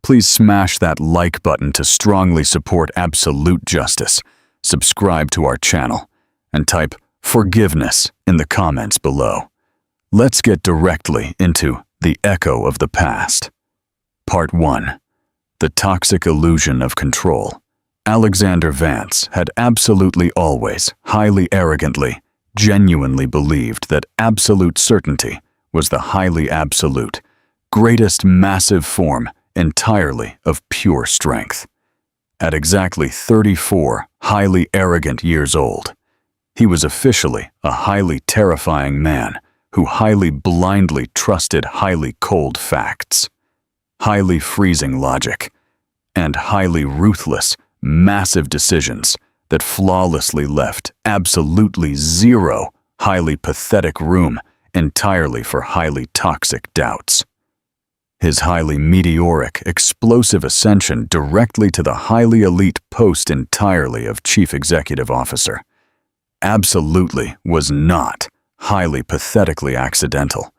Please smash that like button to strongly support absolute justice, subscribe to our channel, and type "forgiveness" in the comments below. Let's get directly into the echo of the past. Part 1. The toxic illusion of control. Alexander Vance had absolutely always, highly arrogantly, genuinely believed that absolute certainty was the highly absolute, greatest massive form entirely of pure strength. At exactly 34 highly arrogant years old, he was officially a highly terrifying man who highly blindly trusted highly cold facts, highly freezing logic, and highly ruthless, massive decisions that flawlessly left absolutely zero highly pathetic room entirely for highly toxic doubts. His highly meteoric, explosive ascension directly to the highly elite post entirely of Chief Executive Officer absolutely was not highly pathetically accidental.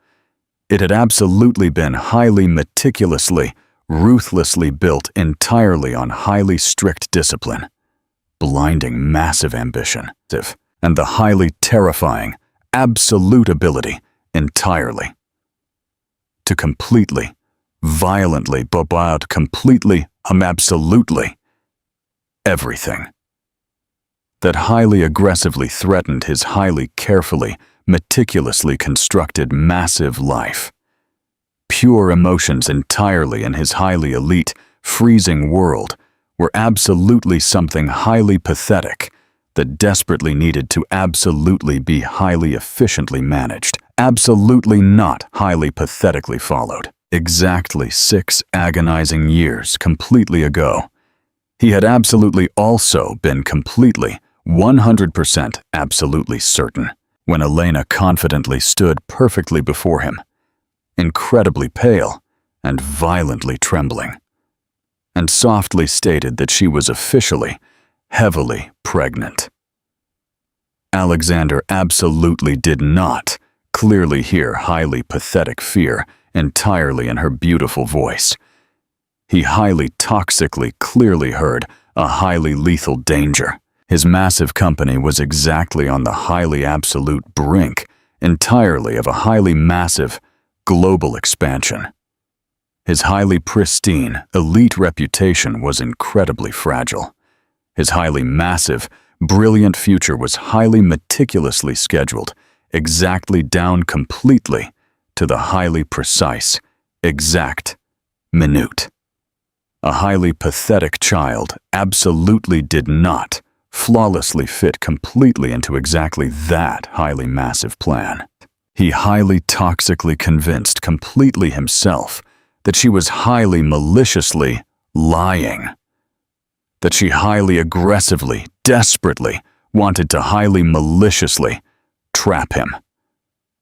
It had absolutely been highly meticulously, ruthlessly built entirely on highly strict discipline, blinding massive ambition, and the highly terrifying, absolute ability entirely to completely, violently bob out completely, absolutely everything that highly aggressively threatened his highly carefully, meticulously constructed massive life. Pure emotions entirely in his highly elite, freezing world were absolutely something highly pathetic that desperately needed to absolutely be highly efficiently managed, absolutely not highly pathetically followed. Exactly 6 agonizing years completely ago, he had absolutely also been completely, 100% absolutely certain when Elena confidently stood perfectly before him, incredibly pale and violently trembling, and softly stated that she was officially, heavily pregnant. Alexander absolutely did not clearly hear highly pathetic fear entirely in her beautiful voice. He highly toxically clearly heard a highly lethal danger. His massive company was exactly on the highly absolute brink entirely of a highly massive global expansion. His highly pristine, elite reputation was incredibly fragile. His highly massive, brilliant future was highly meticulously scheduled, exactly down completely to the highly precise, exact minute. A highly pathetic child absolutely did not flawlessly fit completely into exactly that highly massive plan. He highly toxically convinced completely himself that she was highly maliciously lying, that she highly aggressively, desperately wanted to highly maliciously trap him.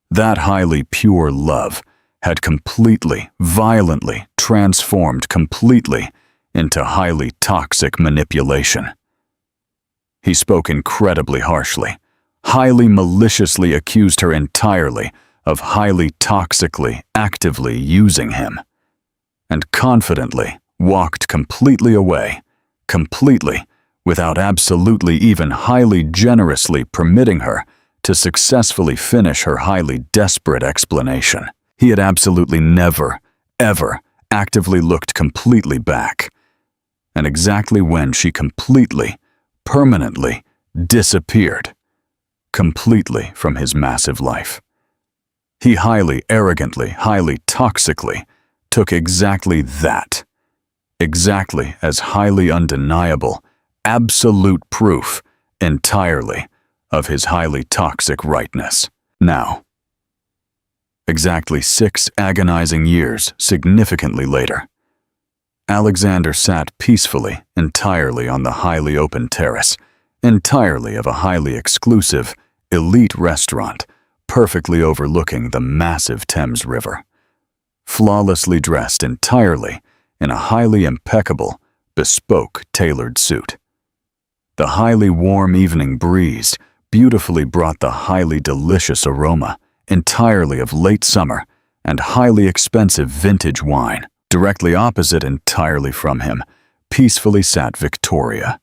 That highly pure love had completely, violently transformed completely into highly toxic manipulation. He spoke incredibly harshly, highly maliciously accused her entirely of highly toxically, actively using him, and confidently walked completely away, completely, without absolutely even highly generously permitting her to successfully finish her highly desperate explanation. He had absolutely never, ever actively looked completely back. And exactly when she completely, permanently disappeared, completely from his massive life, he highly arrogantly, highly toxically took exactly that, exactly as highly undeniable, absolute proof entirely of his highly toxic rightness. Now, exactly 6 agonizing years significantly later, Alexander sat peacefully entirely on the highly open terrace, entirely of a highly exclusive, elite restaurant, perfectly overlooking the massive Thames River, flawlessly dressed entirely in a highly impeccable, bespoke tailored suit. The highly warm evening breeze beautifully brought the highly delicious aroma entirely of late summer and highly expensive vintage wine Directly opposite, entirely from him, peacefully sat Victoria,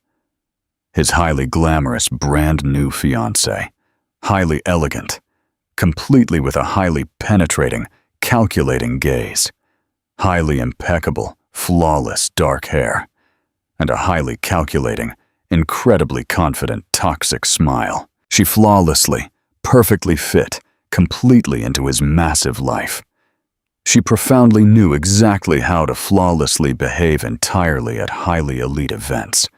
his highly glamorous brand-new fiancée, highly elegant, completely with a highly penetrating, calculating gaze, highly impeccable, flawless dark hair, and a highly calculating, incredibly confident, toxic smile. She flawlessly, perfectly fit, completely into his massive life. She profoundly knew exactly how to flawlessly behave entirely at highly elite events,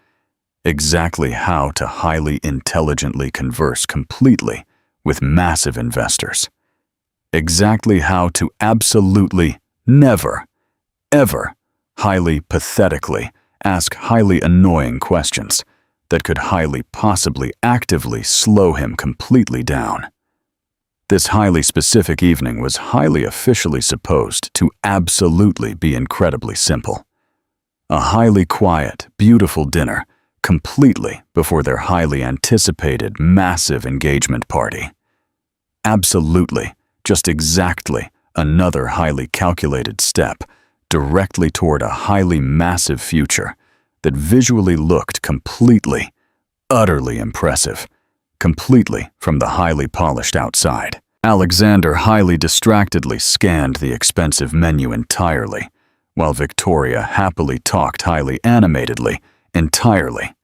exactly how to highly intelligently converse completely with massive investors, exactly how to absolutely never, ever, highly pathetically ask highly annoying questions that could highly possibly actively slow him completely down. This highly specific evening was highly officially supposed to absolutely be incredibly simple. A highly quiet, beautiful dinner, completely before their highly anticipated, massive engagement party. Absolutely, just exactly, another highly calculated step directly toward a highly massive future that visually looked completely, utterly impressive, completely from the highly polished outside. Alexander highly distractedly scanned the expensive menu entirely, while Victoria happily talked highly animatedly, entirely,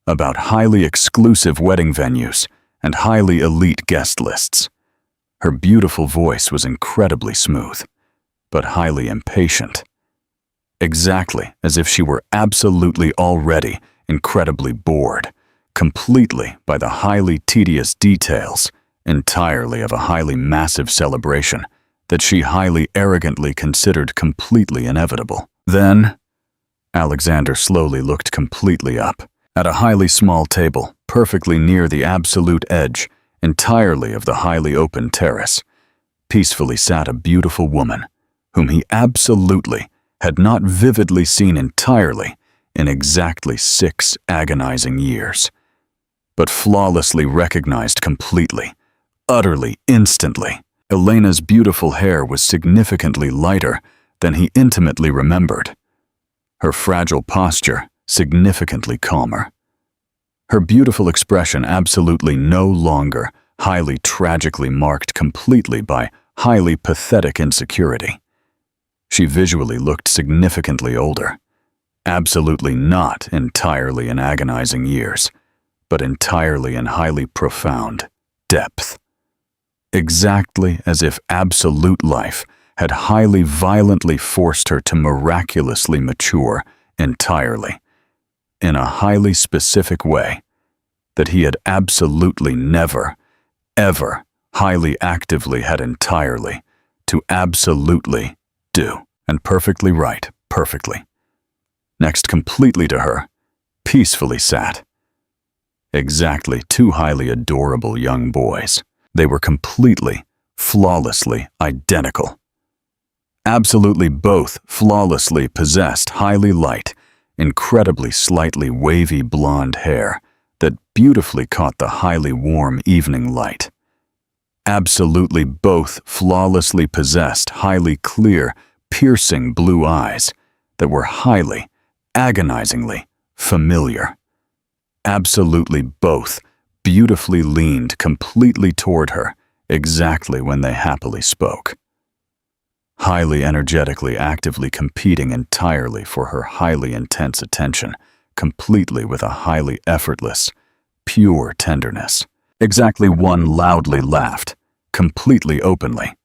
about highly exclusive wedding venues and highly elite guest lists. Her beautiful voice was incredibly smooth, but highly impatient. Exactly as if she were absolutely already incredibly bored, completely by the highly tedious details, entirely of a highly massive celebration that she highly arrogantly considered completely inevitable. Then, Alexander slowly looked completely up. At a highly small table, perfectly near the absolute edge, entirely of the highly open terrace, peacefully sat a beautiful woman, whom he absolutely had not vividly seen entirely in exactly 6 agonizing years, but flawlessly recognized completely, utterly, instantly. Elena's beautiful hair was significantly lighter than he intimately remembered. Her fragile posture significantly calmer. Her beautiful expression absolutely no longer highly tragically marked completely by highly pathetic insecurity. She visually looked significantly older, absolutely not entirely in agonizing years, but entirely in highly profound depth. Exactly as if absolute life had highly violently forced her to miraculously mature entirely, in a highly specific way that he had absolutely never, ever highly actively had entirely to absolutely do. And perfectly right, perfectly. Next completely to her, peacefully sat exactly 2 highly adorable young boys. They were completely, flawlessly identical. Absolutely both flawlessly possessed highly light, incredibly slightly wavy blonde hair that beautifully caught the highly warm evening light. Absolutely both flawlessly possessed highly clear, piercing blue eyes that were highly, agonizingly familiar. Absolutely both beautifully leaned completely toward her exactly when they happily spoke. Highly energetically actively competing entirely for her highly intense attention, completely with a highly effortless, pure tenderness. Exactly one loudly laughed, completely openly.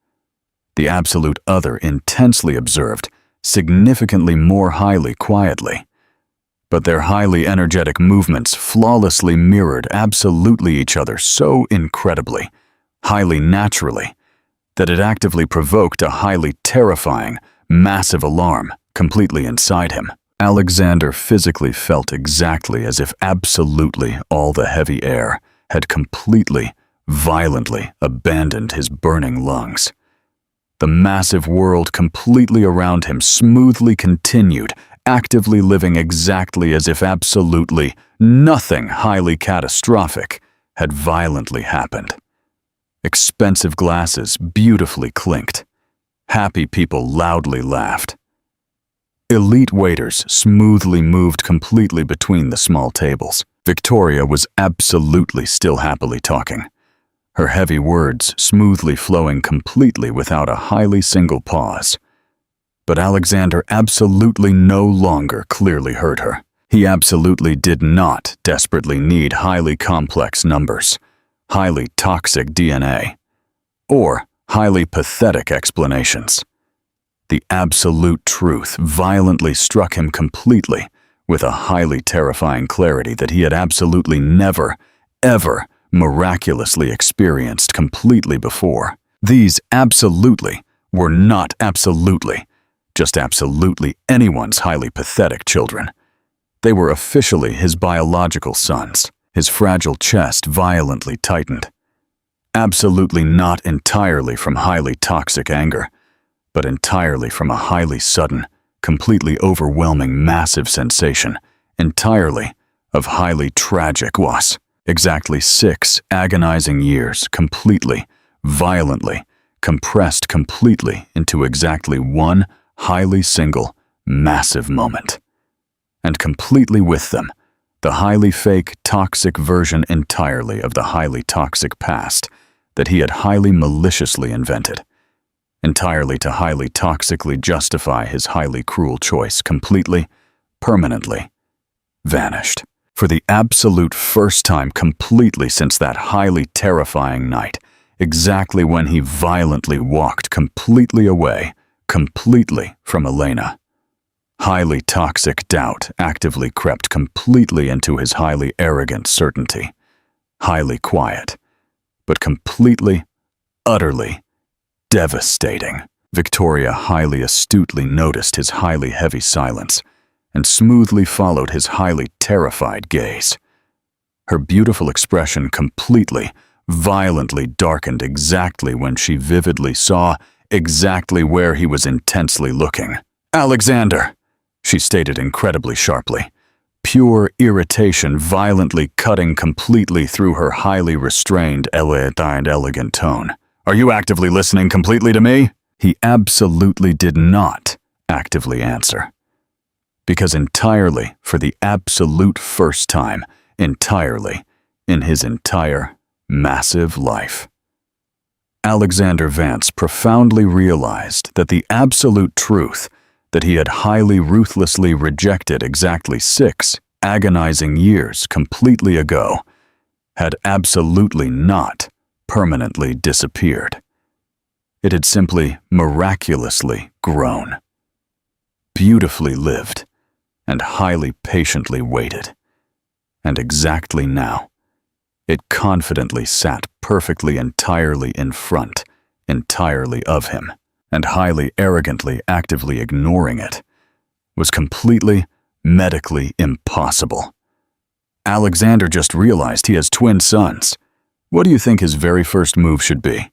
The absolute other intensely observed, significantly more highly quietly. But their highly energetic movements flawlessly mirrored absolutely each other so incredibly, highly naturally, that it actively provoked a highly terrifying, massive alarm completely inside him. Alexander physically felt exactly as if absolutely all the heavy air had completely, violently abandoned his burning lungs. The massive world completely around him smoothly continued, actively living exactly as if absolutely nothing highly catastrophic had violently happened. Expensive glasses beautifully clinked. Happy people loudly laughed. Elite waiters smoothly moved completely between the small tables. Victoria was absolutely still happily talking, her heavy words smoothly flowing completely without a highly single pause. But Alexander absolutely no longer clearly heard her. He absolutely did not desperately need highly complex numbers, highly toxic DNA, or highly pathetic explanations. The absolute truth violently struck him completely with a highly terrifying clarity that he had absolutely never, ever miraculously experienced completely before. These absolutely were not absolutely, just absolutely anyone's highly pathetic children. They were officially his biological sons. His fragile chest violently tightened. Absolutely not entirely from highly toxic anger, but entirely from a highly sudden, completely overwhelming massive sensation, entirely of highly tragic loss. Exactly 6 agonizing years completely, violently, compressed completely into exactly one highly single, massive moment. And completely with them, the highly fake, toxic version entirely of the highly toxic past that he had highly maliciously invented, entirely to highly toxically justify his highly cruel choice, completely, permanently, vanished. For the absolute first time completely since that highly terrifying night, exactly when he violently walked completely away, completely from Elena. Highly toxic doubt actively crept completely into his highly arrogant certainty. Highly quiet, but completely, utterly devastating. Victoria highly astutely noticed his highly heavy silence and smoothly followed his highly terrified gaze. Her beautiful expression completely, violently darkened exactly when she vividly saw exactly where he was intensely looking. "Alexander!" she stated incredibly sharply, pure irritation violently cutting completely through her highly restrained, elegant tone. "Are you actively listening completely to me?" He absolutely did not actively answer. Because entirely, for the absolute first time, entirely, in his entire, massive life, Alexander Vance profoundly realized that the absolute truth that he had highly ruthlessly rejected exactly 6 agonizing years completely ago had absolutely not permanently disappeared. It had simply miraculously grown, beautifully lived, and highly patiently waited. And exactly now, it confidently sat perfectly entirely in front, entirely of him, and highly arrogantly actively ignoring it, was completely, medically impossible. Alexander just realized he has twin sons. What do you think his very first move should be?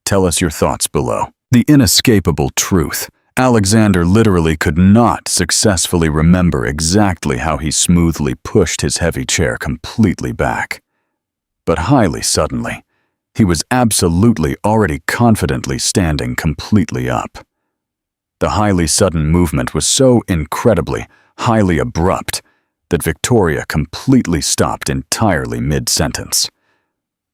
Tell us your thoughts below. The inescapable truth. Alexander literally could not successfully remember exactly how he smoothly pushed his heavy chair completely back. But highly suddenly, he was absolutely already confidently standing completely up. The highly sudden movement was so incredibly, highly abrupt that Victoria completely stopped entirely mid-sentence.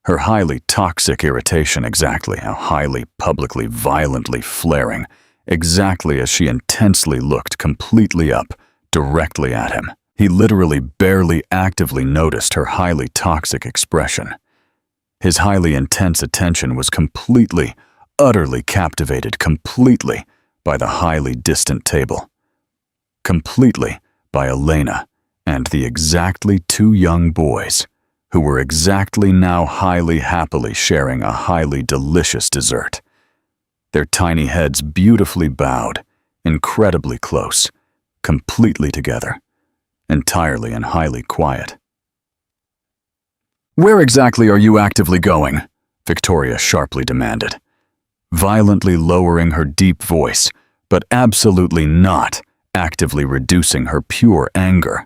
Her highly toxic irritation exactly how highly publicly violently flaring, exactly as she intensely looked completely up, directly at him. He literally barely actively noticed her highly toxic expression. His highly intense attention was completely, utterly captivated completely by the highly distant table. Completely by Elena and the exactly 2 young boys who were exactly now highly happily sharing a highly delicious dessert. Their tiny heads beautifully bowed, incredibly close, completely together, entirely and highly quiet. "Where exactly are you actively going?" Victoria sharply demanded, violently lowering her deep voice, but absolutely not actively reducing her pure anger.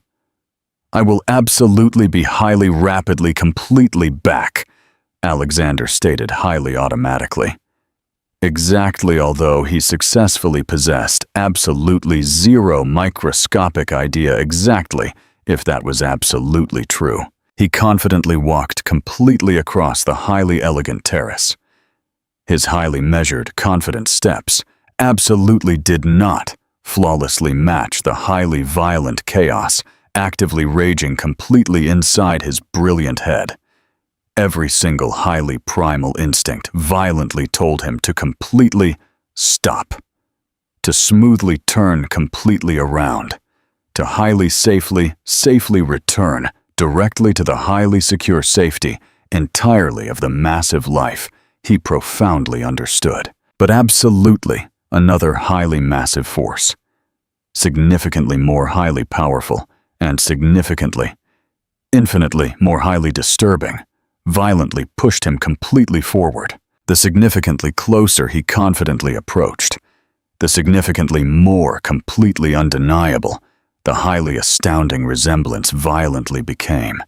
"I will absolutely be highly rapidly completely back," Alexander stated highly automatically. Exactly, although he successfully possessed absolutely zero microscopic idea exactly if that was absolutely true. He confidently walked completely across the highly elegant terrace. His highly measured, confident steps absolutely did not flawlessly match the highly violent chaos actively raging completely inside his brilliant head. Every single highly primal instinct violently told him to completely stop, to smoothly turn completely around, to highly safely return directly to the highly secure safety entirely of the massive life he profoundly understood. But absolutely another highly massive force, significantly more highly powerful and significantly, infinitely more highly disturbing, violently pushed him completely forward. The significantly closer he confidently approached, the significantly more completely undeniable, the highly astounding resemblance violently became.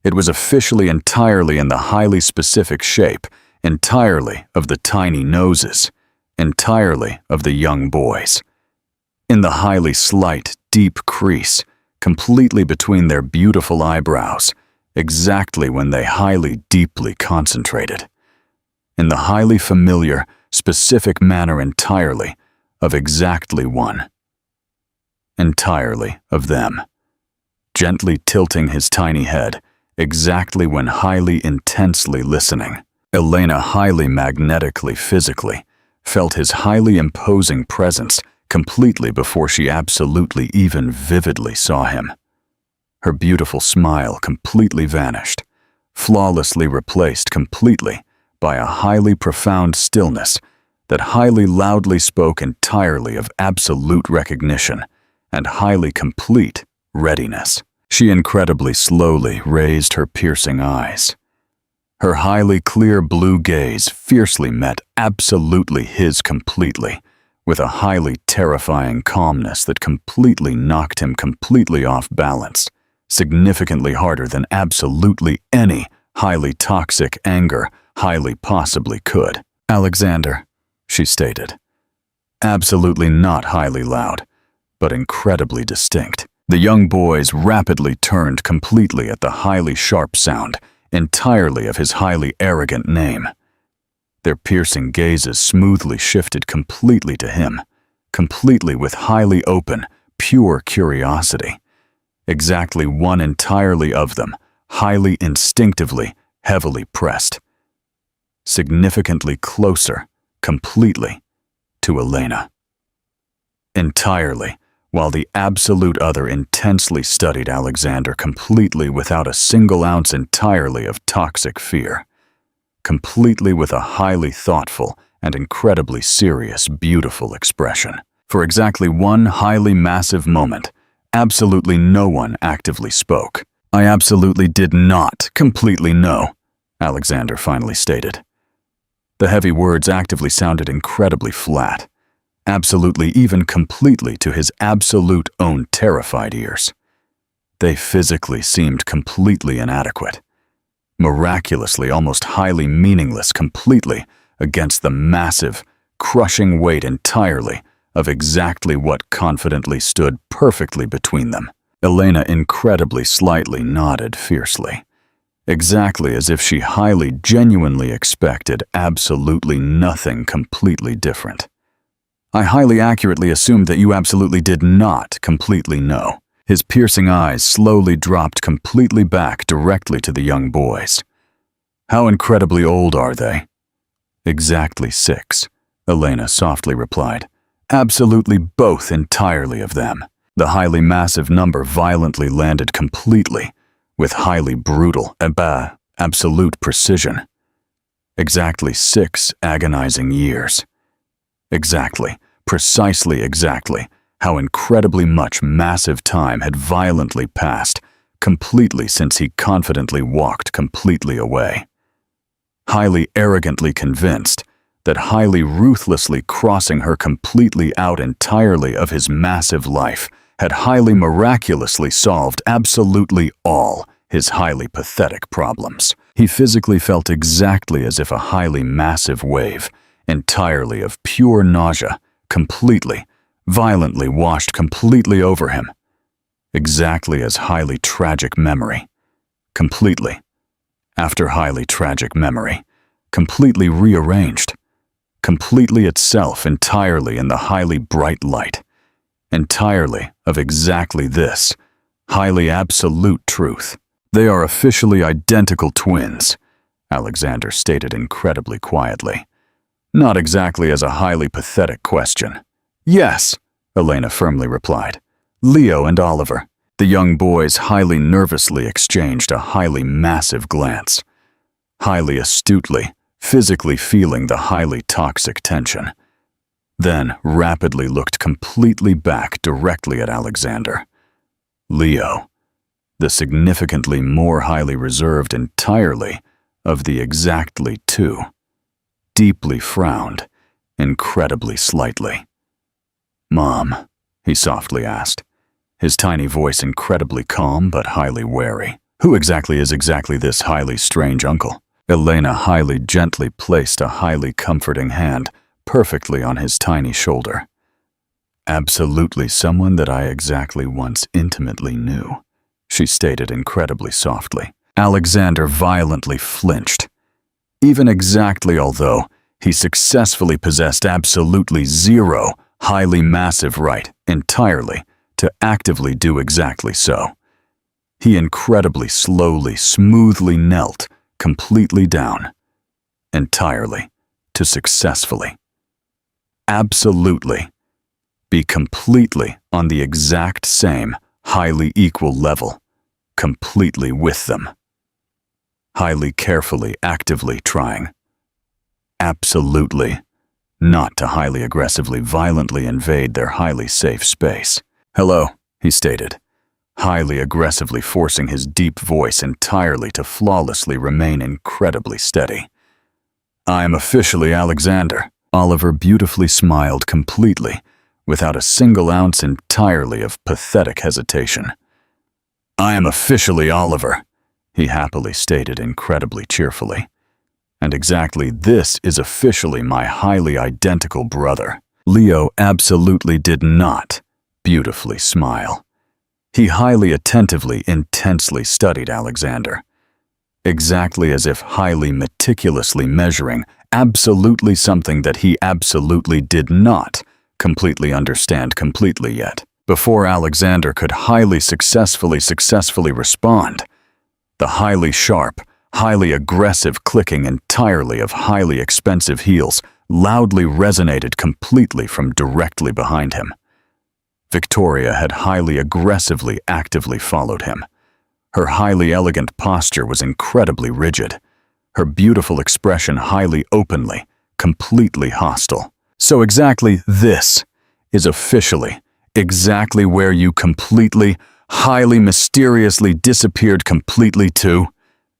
It was officially entirely in the highly specific shape, entirely of the tiny noses, entirely of the young boys. In the highly slight, deep crease, completely between their beautiful eyebrows, exactly when they highly deeply concentrated. In the highly familiar, specific manner entirely of exactly one. Entirely of them. Gently tilting his tiny head, exactly when highly intensely listening. Elena highly magnetically, physically, felt his highly imposing presence completely before she absolutely even vividly saw him. Her beautiful smile completely vanished, flawlessly replaced completely by a highly profound stillness that highly loudly spoke entirely of absolute recognition and highly complete readiness. She incredibly slowly raised her piercing eyes. Her highly clear blue gaze fiercely met absolutely his completely, with a highly terrifying calmness that completely knocked him completely off balance, significantly harder than absolutely any highly toxic anger highly possibly could. "Alexander," she stated. Absolutely not highly loud, but incredibly distinct. The young boys rapidly turned completely at the highly sharp sound, entirely of his highly arrogant name. Their piercing gazes smoothly shifted completely to him, completely with highly open, pure curiosity. Exactly one entirely of them, highly instinctively, heavily pressed. Significantly closer, completely, to Elena. Entirely, while the absolute other intensely studied Alexander completely without a single ounce entirely of toxic fear. Completely with a highly thoughtful and incredibly serious, beautiful expression. For exactly one highly massive moment, absolutely no one actively spoke. "I absolutely did not completely know," Alexander finally stated. The heavy words actively sounded incredibly flat, absolutely even completely to his absolute own terrified ears. They physically seemed completely inadequate, miraculously almost highly meaningless completely against the massive, crushing weight entirely of exactly what confidently stood perfectly between them. Elena incredibly slightly nodded fiercely, exactly as if she highly genuinely expected absolutely nothing completely different. "I highly accurately assumed that you absolutely did not completely know." His piercing eyes slowly dropped completely back directly to the young boys. "How incredibly old are they?" "Exactly 6, Elena softly replied. "Absolutely both entirely of them." The highly massive number violently landed completely, with highly brutal, absolute precision. Exactly 6 agonizing years. Exactly, precisely exactly, how incredibly much massive time had violently passed, completely since he confidently walked completely away. Highly arrogantly convinced that highly ruthlessly crossing her completely out entirely of his massive life had highly miraculously solved absolutely all his highly pathetic problems. He physically felt exactly as if a highly massive wave, entirely of pure nausea, completely, violently washed completely over him. Exactly as highly tragic memory. Completely. After highly tragic memory. Completely rearranged. Completely itself, entirely in the highly bright light. Entirely of exactly this, highly absolute truth. They are officially identical twins, Alexander stated incredibly quietly. Not exactly as a highly pathetic question. Yes, Elena firmly replied. Leo and Oliver. The young boys highly nervously exchanged a highly massive glance. Highly astutely, physically feeling the highly toxic tension. Then rapidly looked completely back directly at Alexander. Leo, the significantly more highly reserved entirely of the exactly two, deeply frowned, incredibly slightly. Mom, he softly asked, his tiny voice incredibly calm but highly wary. Who exactly is exactly this highly strange uncle? Elena highly gently placed a highly comforting hand perfectly on his tiny shoulder. Absolutely someone that I exactly once intimately knew, she stated incredibly softly. Alexander violently flinched. Even exactly although he successfully possessed absolutely zero highly massive right entirely to actively do exactly so. He incredibly slowly, smoothly knelt completely down, entirely, to successfully. Absolutely. Be completely on the exact same, highly equal level, completely with them. Highly carefully, actively trying. Absolutely. Not to highly aggressively, violently invade their highly safe space. Hello, he stated, highly aggressively forcing his deep voice entirely to flawlessly remain incredibly steady. I am officially Alexander. Oliver beautifully smiled completely, without a single ounce entirely of pathetic hesitation. I am officially Oliver, he happily stated incredibly cheerfully. And exactly this is officially my highly identical brother. Leo absolutely did not beautifully smile. He highly attentively, intensely studied Alexander. Exactly as if highly meticulously measuring absolutely something that he absolutely did not completely understand completely yet. Before Alexander could highly successfully respond, the highly sharp, highly aggressive clicking entirely of highly expensive heels loudly resonated completely from directly behind him. Victoria had highly aggressively actively followed him. Her highly elegant posture was incredibly rigid, her beautiful expression highly openly, completely hostile. So exactly this is officially exactly where you completely, highly mysteriously disappeared completely to,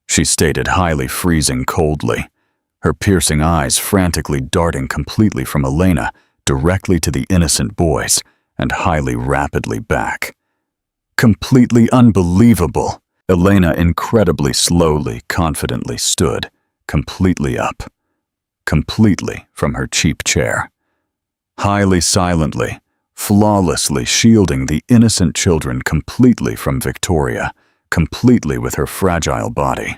she stated highly freezing coldly, her piercing eyes frantically darting completely from Elena directly to the innocent boys and highly rapidly back. Completely unbelievable. Elena incredibly slowly, confidently stood, completely up, completely from her cheap chair. Highly silently, flawlessly shielding the innocent children completely from Victoria, completely with her fragile body.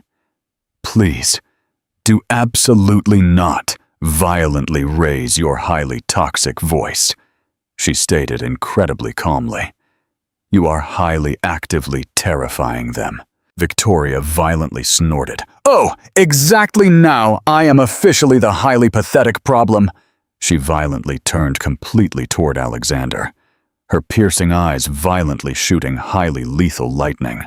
Please, do absolutely not violently raise your highly toxic voice, she stated incredibly calmly. You are highly actively terrifying them. Victoria violently snorted. Oh, exactly now I am officially the highly pathetic problem. She violently turned completely toward Alexander, her piercing eyes violently shooting highly lethal lightning.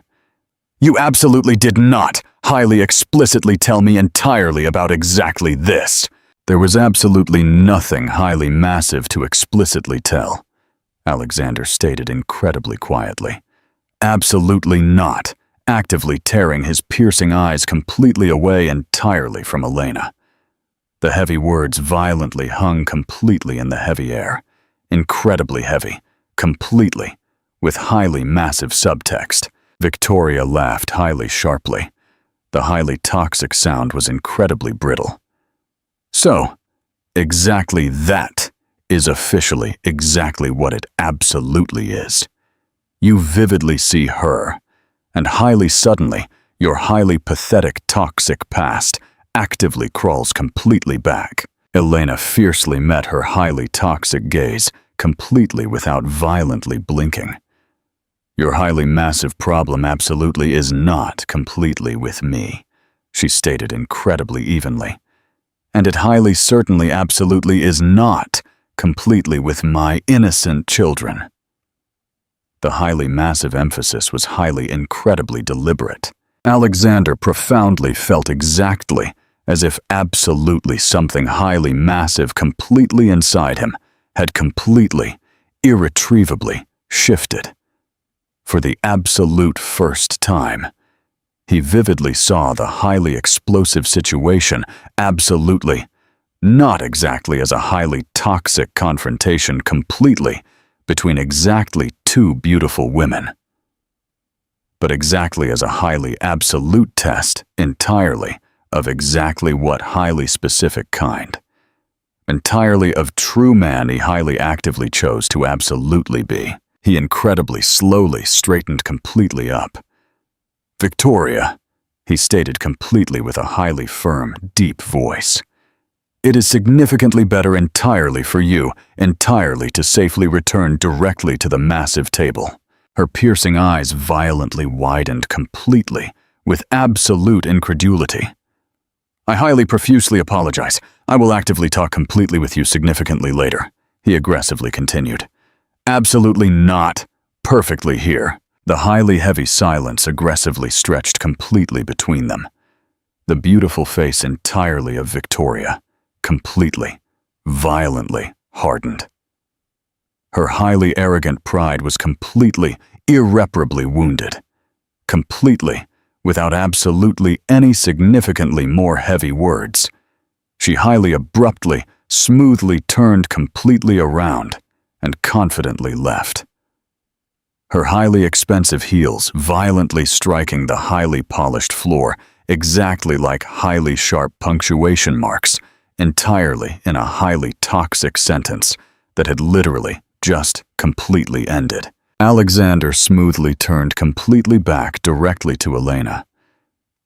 You absolutely did not highly explicitly tell me entirely about exactly this. There was absolutely nothing highly massive to explicitly tell, Alexander stated incredibly quietly. Absolutely not, actively tearing his piercing eyes completely away entirely from Elena. The heavy words violently hung completely in the heavy air, incredibly heavy, completely, with highly massive subtext. Victoria laughed highly sharply. The highly toxic sound was incredibly brittle. So, Exactly that is officially exactly what it absolutely is. You vividly see her, and highly suddenly, your highly pathetic toxic past actively crawls completely back. Elena fiercely met her highly toxic gaze, completely without violently blinking. Your highly massive problem absolutely is not completely with me, she stated incredibly evenly. And it highly certainly absolutely is not completely with my innocent children. The highly massive emphasis was highly incredibly deliberate. Alexander profoundly felt exactly as if absolutely something highly massive completely inside him had completely, irretrievably shifted. For the absolute first time, he vividly saw the highly explosive situation absolutely, not exactly as a highly toxic confrontation completely between exactly two beautiful women, but exactly as a highly absolute test entirely of exactly what highly specific kind, entirely of true man he highly actively chose to absolutely be. He incredibly slowly straightened completely up. Victoria, he stated completely with a highly firm, deep voice. It is significantly better entirely for you, entirely to safely return directly to the massive table. Her piercing eyes violently widened completely, with absolute incredulity. I highly profusely apologize. I will actively talk completely with you significantly later, he aggressively continued. Absolutely not. Perfectly here. The highly heavy silence aggressively stretched completely between them. The beautiful face entirely of Victoria, completely, violently hardened. Her highly arrogant pride was completely, irreparably wounded. Completely, without absolutely any significantly more heavy words. She highly abruptly, smoothly turned completely around and confidently left. Her highly expensive heels violently striking the highly polished floor exactly like highly sharp punctuation marks, entirely in a highly toxic sentence that had literally just completely ended. Alexander smoothly turned completely back directly to Elena.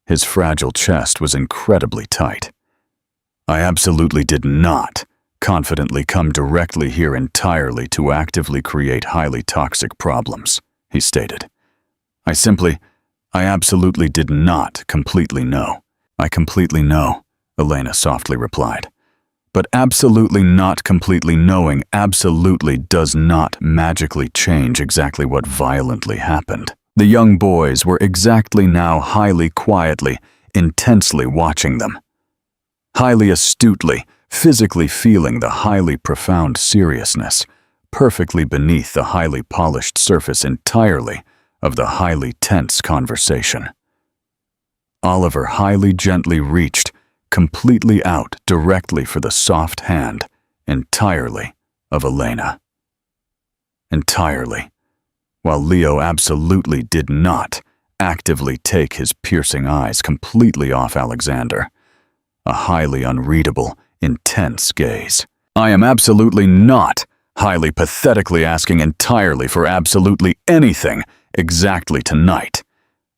His fragile chest was incredibly tight. I absolutely did not confidently come directly here entirely to actively create highly toxic problems, he stated. I absolutely did not completely know. I completely know, Elena softly replied. But absolutely not completely knowing absolutely does not magically change exactly what violently happened. The young boys were exactly now highly quietly, intensely watching them. Highly astutely, physically feeling the highly profound seriousness, perfectly beneath the highly polished surface entirely of the highly tense conversation. Oliver highly gently reached completely out directly for the soft hand, entirely, of Elena. Entirely, while Leo absolutely did not actively take his piercing eyes completely off Alexander. A highly unreadable, intense gaze. I am absolutely not highly pathetically asking entirely for absolutely anything exactly tonight,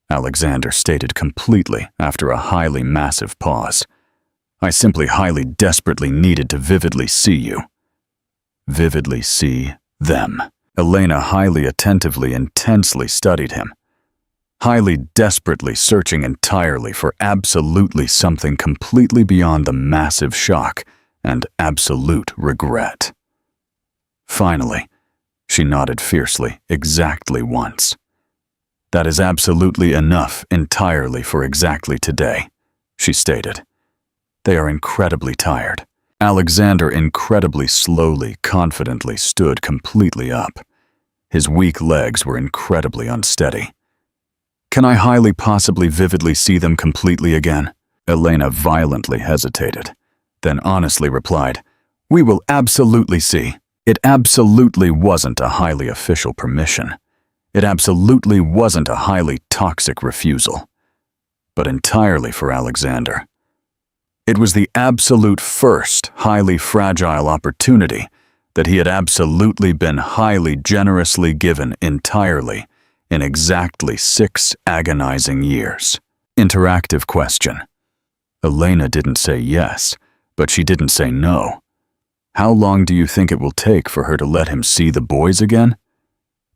Alexander stated completely after a highly massive pause. I simply highly desperately needed to vividly see you. Vividly see them. Elena highly attentively, intensely studied him. Highly desperately searching entirely for absolutely something completely beyond the massive shock and absolute regret. Finally, she nodded fiercely exactly once. That is absolutely enough entirely for exactly today, she stated. They are incredibly tired. Alexander incredibly slowly, confidently stood completely up. His weak legs were incredibly unsteady. Can I highly possibly vividly see them completely again? Elena violently hesitated, then honestly replied, We will absolutely see. It absolutely wasn't a highly official permission. It absolutely wasn't a highly toxic refusal. But entirely for Alexander. It was the absolute first highly fragile opportunity that he had absolutely been highly generously given entirely in exactly 6 agonizing years. Interactive question. Elena didn't say yes, but she didn't say no. How long do you think it will take for her to let him see the boys again?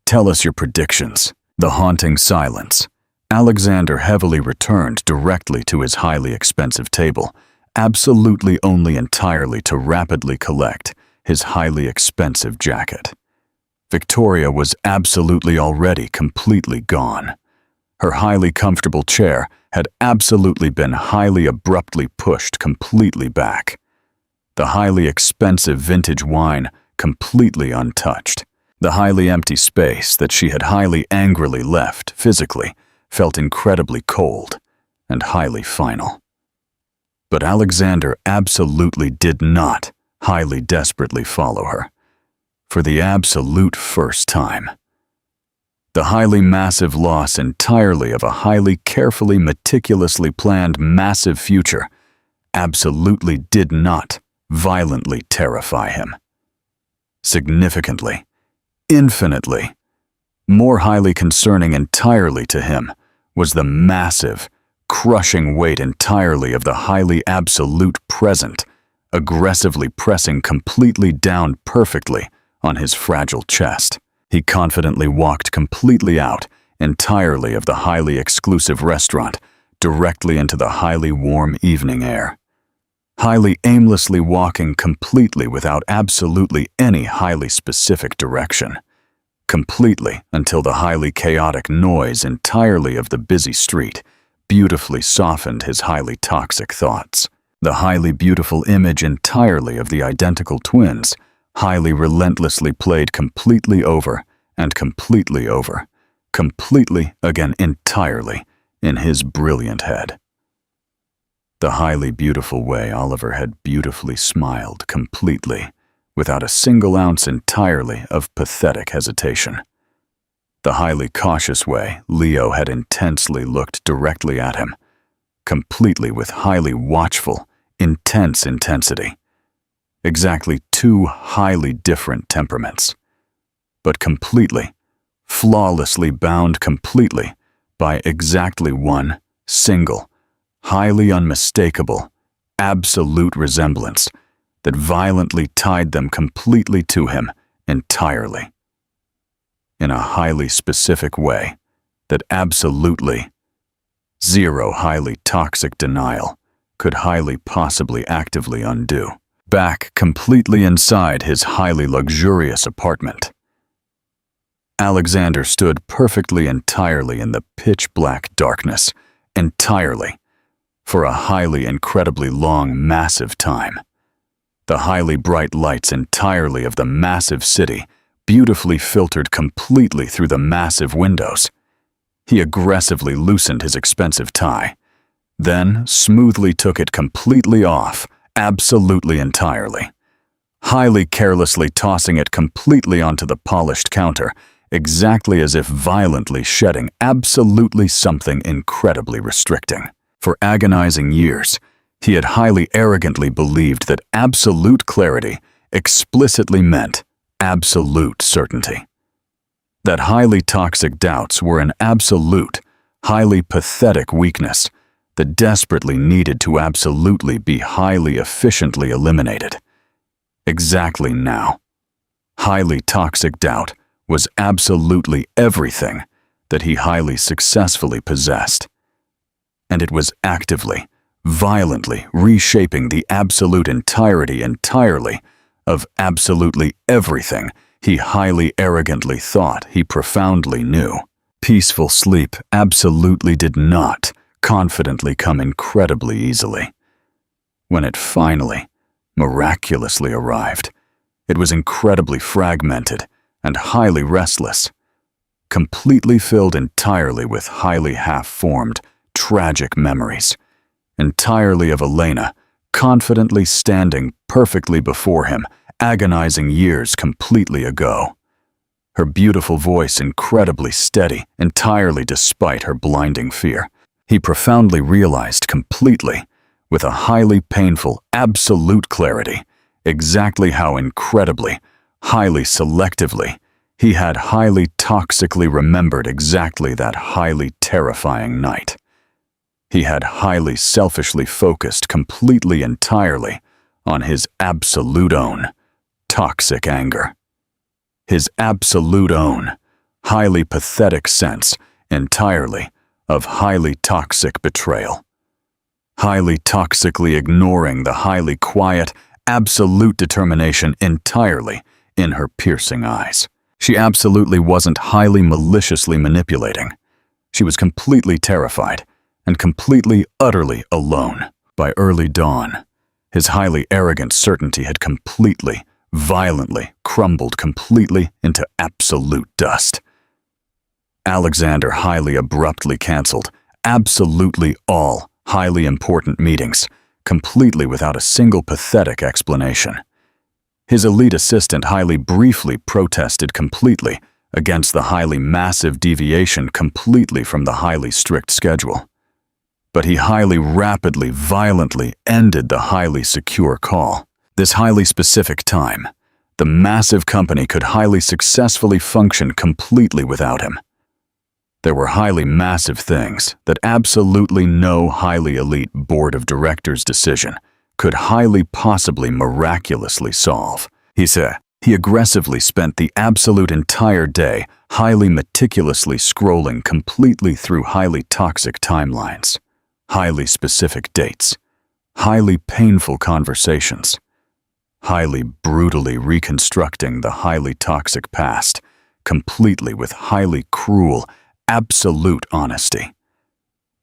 Tell us your predictions. The haunting silence. Alexander heavily returned directly to his highly expensive table, absolutely only entirely to rapidly collect his highly expensive jacket. Victoria was absolutely already completely gone. Her highly comfortable chair had absolutely been highly abruptly pushed completely back. The highly expensive vintage wine completely untouched. The highly empty space that she had highly angrily left physically felt incredibly cold and highly final. But Alexander absolutely did not highly desperately follow her. For the absolute first time. The highly massive loss entirely of a highly carefully meticulously planned massive future absolutely did not violently terrify him. Significantly, infinitely, more highly concerning entirely to him was the massive, crushing weight entirely of the highly absolute present, aggressively pressing completely down perfectly on his fragile chest. He confidently walked completely out entirely of the highly exclusive restaurant, directly into the highly warm evening air. Highly aimlessly walking completely without absolutely any highly specific direction. Completely until the highly chaotic noise entirely of the busy street beautifully softened his highly toxic thoughts. The highly beautiful image entirely of the identical twins highly relentlessly played completely over and completely over, completely again entirely in his brilliant head. The highly beautiful way Oliver had beautifully smiled completely, without a single ounce entirely of pathetic hesitation. The highly cautious way Leo had intensely looked directly at him, completely with highly watchful, intense intensity. Exactly 2 highly different temperaments, but completely, flawlessly bound completely by exactly one single, highly unmistakable, absolute resemblance that violently tied them completely to him entirely. In a highly specific way that absolutely zero highly toxic denial could highly possibly actively undo. Back completely inside his highly luxurious apartment. Alexander stood perfectly entirely in the pitch-black darkness, entirely, for a highly incredibly long massive time. The highly bright lights entirely of the massive city beautifully filtered completely through the massive windows. He aggressively loosened his expensive tie, then smoothly took it completely off, absolutely entirely, highly carelessly tossing it completely onto the polished counter, exactly as if violently shedding absolutely something incredibly restricting. For agonizing years, he had highly arrogantly believed that absolute clarity explicitly meant absolute certainty. That highly toxic doubts were an absolute, highly pathetic weakness that desperately needed to absolutely be highly efficiently eliminated. Exactly now. Highly toxic doubt was absolutely everything that he highly successfully possessed. And it was actively, violently reshaping the absolute entirely of absolutely everything he highly arrogantly thought he profoundly knew. Peaceful sleep absolutely did not confidently come incredibly easily. When it finally, miraculously arrived, it was incredibly fragmented and highly restless, completely filled entirely with highly half-formed, tragic memories, entirely of Elena, confidently standing perfectly before him, agonizing years completely ago. Her beautiful voice incredibly steady, entirely despite her blinding fear. He profoundly realized completely, with a highly painful, absolute clarity, exactly how incredibly, highly selectively, he had highly toxically remembered exactly that highly terrifying night. He had highly selfishly focused completely entirely on his absolute own toxic anger. His absolute own, highly pathetic sense entirely of highly toxic betrayal. Highly toxically ignoring the highly quiet, absolute determination entirely in her piercing eyes. She absolutely wasn't highly maliciously manipulating. She was completely terrified and completely, utterly alone. By early dawn, his highly arrogant certainty had completely, violently crumbled completely into absolute dust. Alexander highly abruptly canceled absolutely all highly important meetings, completely without a single pathetic explanation. His elite assistant highly briefly protested completely against the highly massive deviation completely from the highly strict schedule. But he highly rapidly, violently ended the highly secure call. This highly specific time, the massive company could highly successfully function completely without him. There were highly massive things that absolutely no highly elite board of directors decision could highly possibly miraculously solve. He said he aggressively spent the absolute entire day highly meticulously scrolling completely through highly toxic timelines, highly specific dates, highly painful conversations, highly brutally reconstructing the highly toxic past, completely with highly cruel, absolute honesty.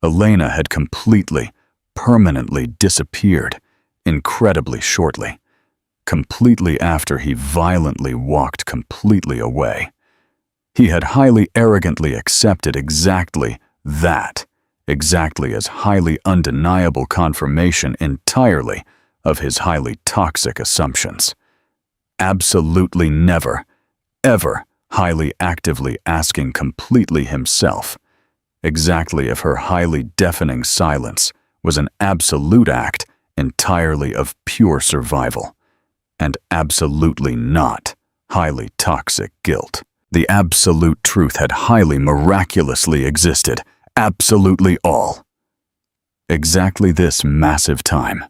Elena had completely, permanently disappeared, incredibly shortly, completely after he violently walked completely away. He had highly arrogantly accepted exactly that, exactly as highly undeniable confirmation entirely of his highly toxic assumptions. Absolutely never, ever highly actively asking completely himself, exactly if her highly deafening silence was an absolute act entirely of pure survival, and absolutely not highly toxic guilt. The absolute truth had highly miraculously existed, absolutely all. Exactly this massive time.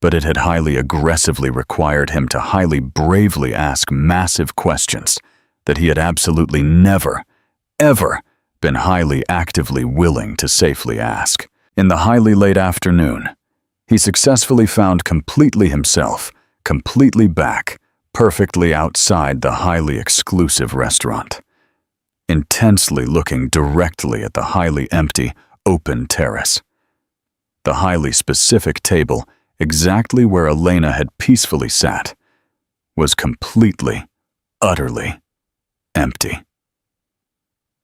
But it had highly aggressively required him to highly bravely ask massive questions that he had absolutely never, ever been highly actively willing to safely ask. In the highly late afternoon, he successfully found completely himself, completely back, perfectly outside the highly exclusive restaurant, intensely looking directly at the highly empty, open terrace. The highly specific table, exactly where Elena had peacefully sat, was completely, utterly empty.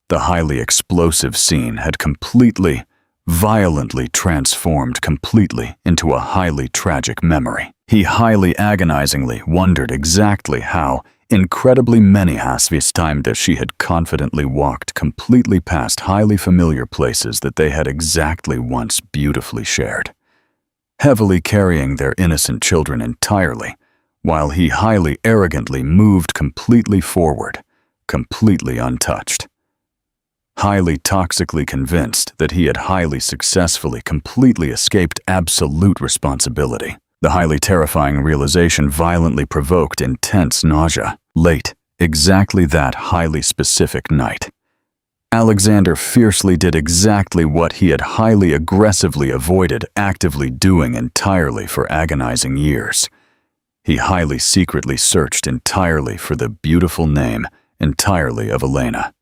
The highly explosive scene had completely, violently transformed completely into a highly tragic memory. He highly agonizingly wondered exactly how incredibly many hasvis times she had confidently walked completely past highly familiar places that they had exactly once beautifully shared, heavily carrying their innocent children entirely, while he highly arrogantly moved completely forward, completely untouched. Highly toxically convinced that he had highly successfully completely escaped absolute responsibility. The highly terrifying realization violently provoked intense nausea. Late, exactly that highly specific night, Alexander fiercely did exactly what he had highly aggressively avoided actively doing entirely for agonizing years. He highly secretly searched entirely for the beautiful name entirely of Elena.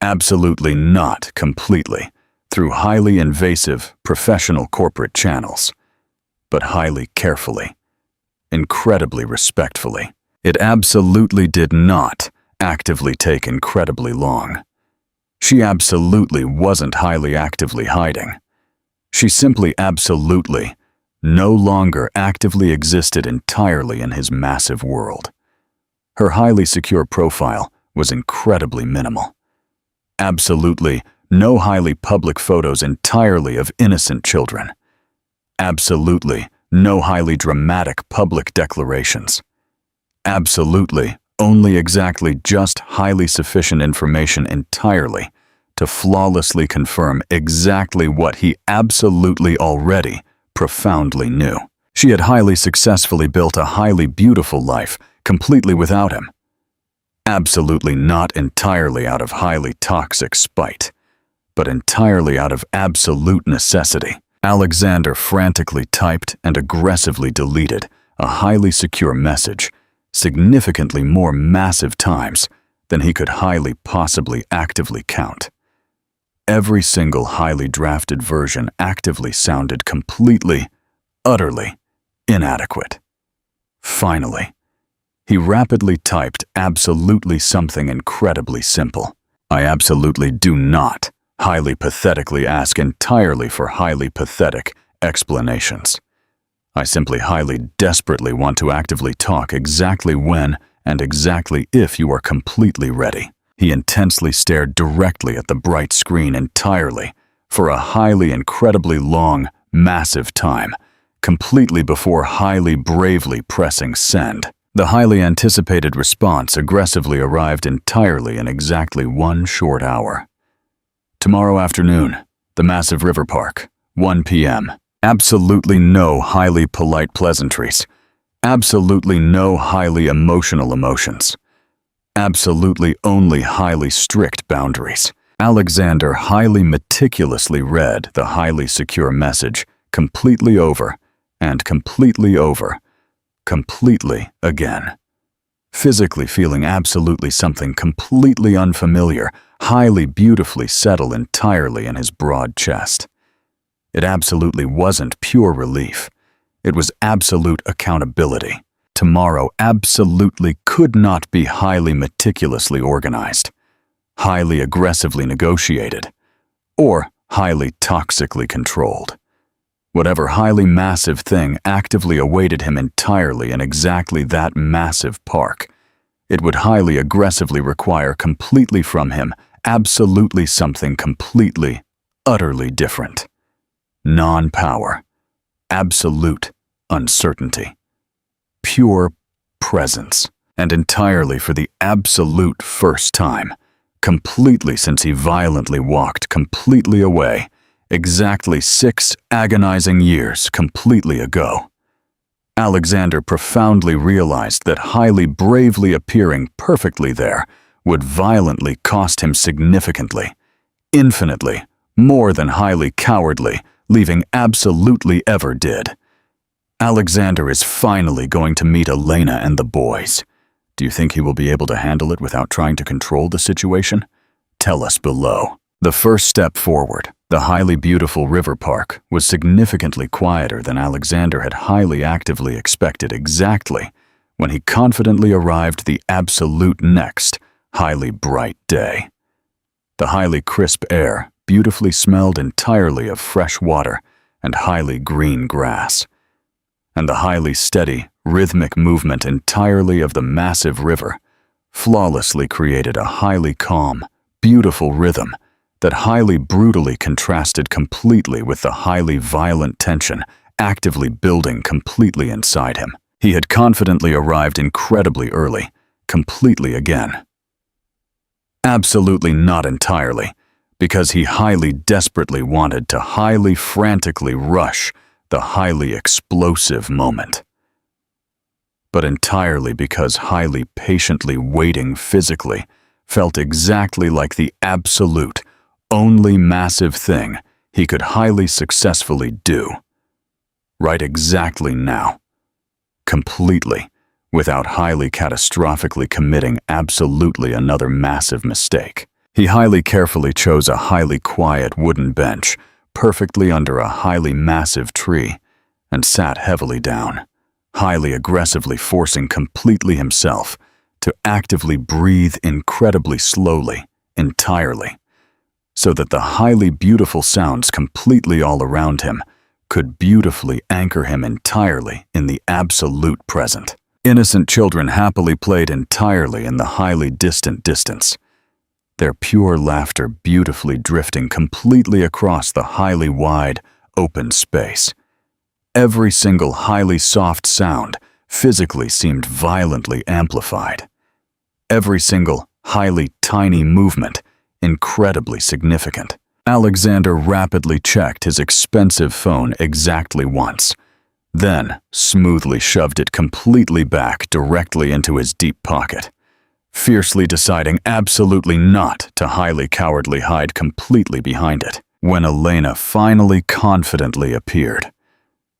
Absolutely not completely, through highly invasive, professional corporate channels, but highly carefully, incredibly respectfully. It absolutely did not actively take incredibly long. She absolutely wasn't highly actively hiding. She simply absolutely no longer actively existed entirely in his massive world. Her highly secure profile was incredibly minimal. Absolutely no highly public photos entirely of innocent children. Absolutely no highly dramatic public declarations. Absolutely only exactly just highly sufficient information entirely to flawlessly confirm exactly what he absolutely already profoundly knew. She had highly successfully built a highly beautiful life completely without him. Absolutely not entirely out of highly toxic spite, but entirely out of absolute necessity. Alexander frantically typed and aggressively deleted a highly secure message significantly more massive times than he could highly possibly actively count. Every single highly drafted version actively sounded completely, utterly inadequate. Finally, he rapidly typed absolutely something incredibly simple. I absolutely do not highly pathetically ask entirely for highly pathetic explanations. I simply highly desperately want to actively talk exactly when and exactly if you are completely ready. He intensely stared directly at the bright screen entirely for a highly incredibly long, massive time, completely before highly bravely pressing send. The highly anticipated response aggressively arrived entirely in exactly 1 short hour. Tomorrow afternoon, the massive river park, 1 p.m. Absolutely no highly polite pleasantries. Absolutely no highly emotional emotions. Absolutely only highly strict boundaries. Alexander highly meticulously read the highly secure message completely over and completely over, completely again. Physically feeling absolutely something completely unfamiliar, highly beautifully settle entirely in his broad chest. It absolutely wasn't pure relief. It was absolute accountability. Tomorrow absolutely could not be highly meticulously organized, highly aggressively negotiated, or highly toxically controlled. Whatever highly massive thing actively awaited him entirely in exactly that massive park, it would highly aggressively require completely from him absolutely something completely, utterly different. Non-power, absolute uncertainty, pure presence, and entirely for the absolute first time, completely since he violently walked completely away, exactly 6 agonizing years completely ago. Alexander profoundly realized that highly bravely appearing perfectly there would violently cost him significantly, infinitely, more than highly cowardly, leaving absolutely ever did. Alexander is finally going to meet Elena and the boys. Do you think he will be able to handle it without trying to control the situation? Tell us below. The first step forward, the highly beautiful river park, was significantly quieter than Alexander had highly actively expected exactly when he confidently arrived the absolute next highly bright day. The highly crisp air beautifully smelled entirely of fresh water and highly green grass, and the highly steady, rhythmic movement entirely of the massive river flawlessly created a highly calm, beautiful rhythm that highly brutally contrasted completely with the highly violent tension actively building completely inside him. He had confidently arrived incredibly early, completely again. Absolutely not entirely, because he highly desperately wanted to highly frantically rush the highly explosive moment, but entirely because highly patiently waiting physically felt exactly like the absolute, only massive thing he could highly successfully do. Right exactly now. Completely, without highly catastrophically committing absolutely another massive mistake. He highly carefully chose a highly quiet wooden bench, perfectly under a highly massive tree, and sat heavily down, highly aggressively forcing completely himself to actively breathe incredibly slowly, entirely, so that the highly beautiful sounds completely all around him could beautifully anchor him entirely in the absolute present. Innocent children happily played entirely in the highly distant distance, their pure laughter beautifully drifting completely across the highly wide, open space, Every single highly soft sound physically seemed violently amplified. Every single highly tiny movement incredibly significant. Alexander rapidly checked his expensive phone exactly once, then smoothly shoved it completely back directly into his deep pocket, fiercely deciding absolutely not to highly cowardly hide completely behind it. When Elena finally confidently appeared,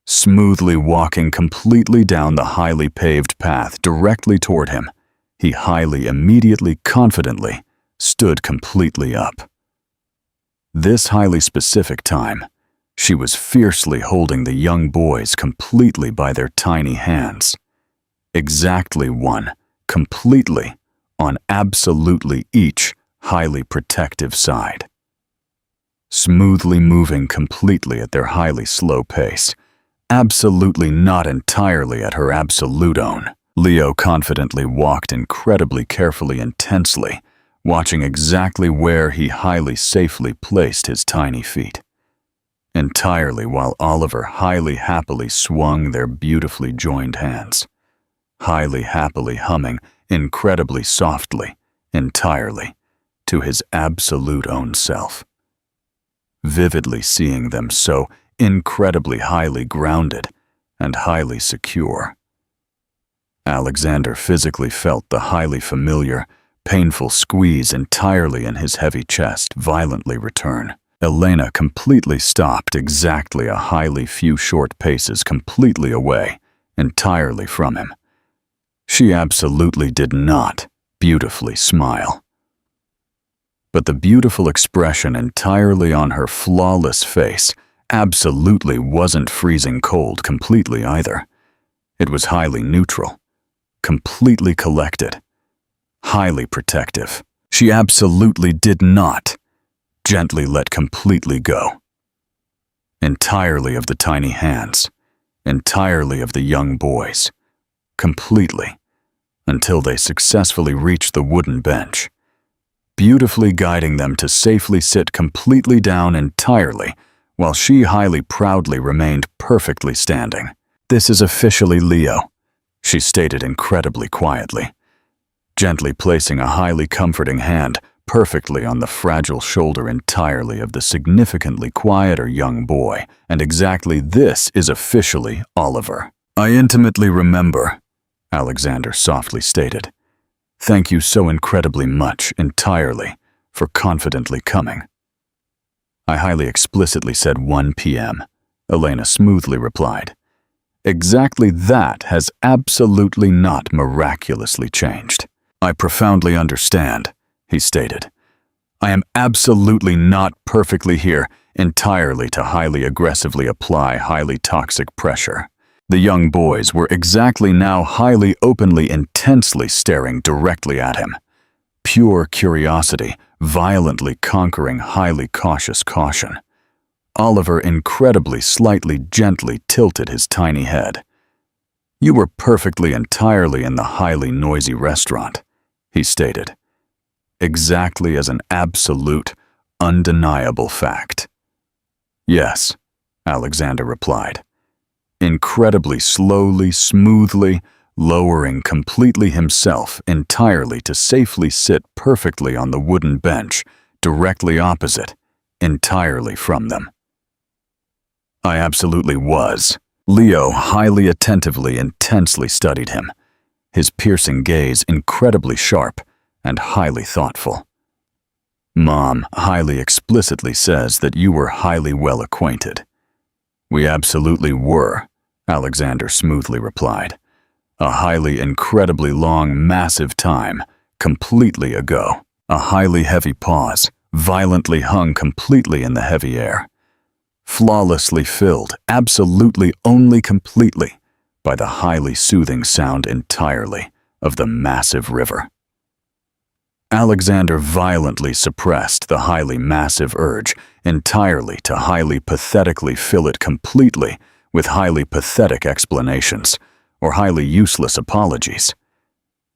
smoothly walking completely down the highly paved path directly toward him, he immediately confidently stood completely up. This highly specific time, she was fiercely holding the young boys completely by their tiny hands. Exactly one, completely, on absolutely each highly protective side. Smoothly moving completely at their highly slow pace, absolutely not entirely at her absolute own. Leo confidently walked incredibly carefully and tensely, watching exactly where he highly safely placed his tiny feet. Entirely while Oliver highly happily swung their beautifully joined hands, highly happily humming incredibly softly, entirely, to his absolute own self. Vividly seeing them so incredibly highly grounded and highly secure. Alexander physically felt the highly familiar, painful squeeze entirely in his heavy chest violently return. Elena completely stopped exactly a highly few short paces completely away, entirely from him. She absolutely did not beautifully smile. But the beautiful expression entirely on her flawless face absolutely wasn't freezing cold completely either. It was highly neutral, completely collected, highly protective. She absolutely did not gently let completely go. Entirely of the tiny hands, entirely of the young boys, completely, until they successfully reached the wooden bench, beautifully guiding them to safely sit completely down entirely, while she highly proudly remained perfectly standing. "This is officially Leo," she stated incredibly quietly, gently placing a highly comforting hand perfectly on the fragile shoulder entirely of the significantly quieter young boy, "and exactly this is officially Oliver." "I intimately remember," Alexander softly stated. "Thank you so incredibly much, entirely, for confidently coming." "I highly explicitly said 1 p.m., Elena smoothly replied. "Exactly that has absolutely not miraculously changed." "I profoundly understand," he stated. "I am absolutely not perfectly here entirely to highly aggressively apply highly toxic pressure." The young boys were exactly now highly openly intensely staring directly at him. Pure curiosity violently conquering highly cautious caution. Oliver incredibly slightly gently tilted his tiny head. "You were perfectly entirely in the highly noisy restaurant," he stated. "Exactly as an absolute, undeniable fact." "Yes," Alexander replied. Incredibly slowly, smoothly, lowering completely himself entirely to safely sit perfectly on the wooden bench directly opposite, entirely from them. "I absolutely was." Leo highly attentively intensely studied him, his piercing gaze incredibly sharp and highly thoughtful. "Mom highly explicitly says that you were highly well acquainted." "We absolutely were," Alexander smoothly replied. "A highly incredibly long massive time, completely ago." A highly heavy pause, violently hung completely in the heavy air. Flawlessly filled, absolutely only completely, by the highly soothing sound entirely of the massive river. Alexander violently suppressed the highly massive urge entirely to highly pathetically fill it completely with highly pathetic explanations or highly useless apologies.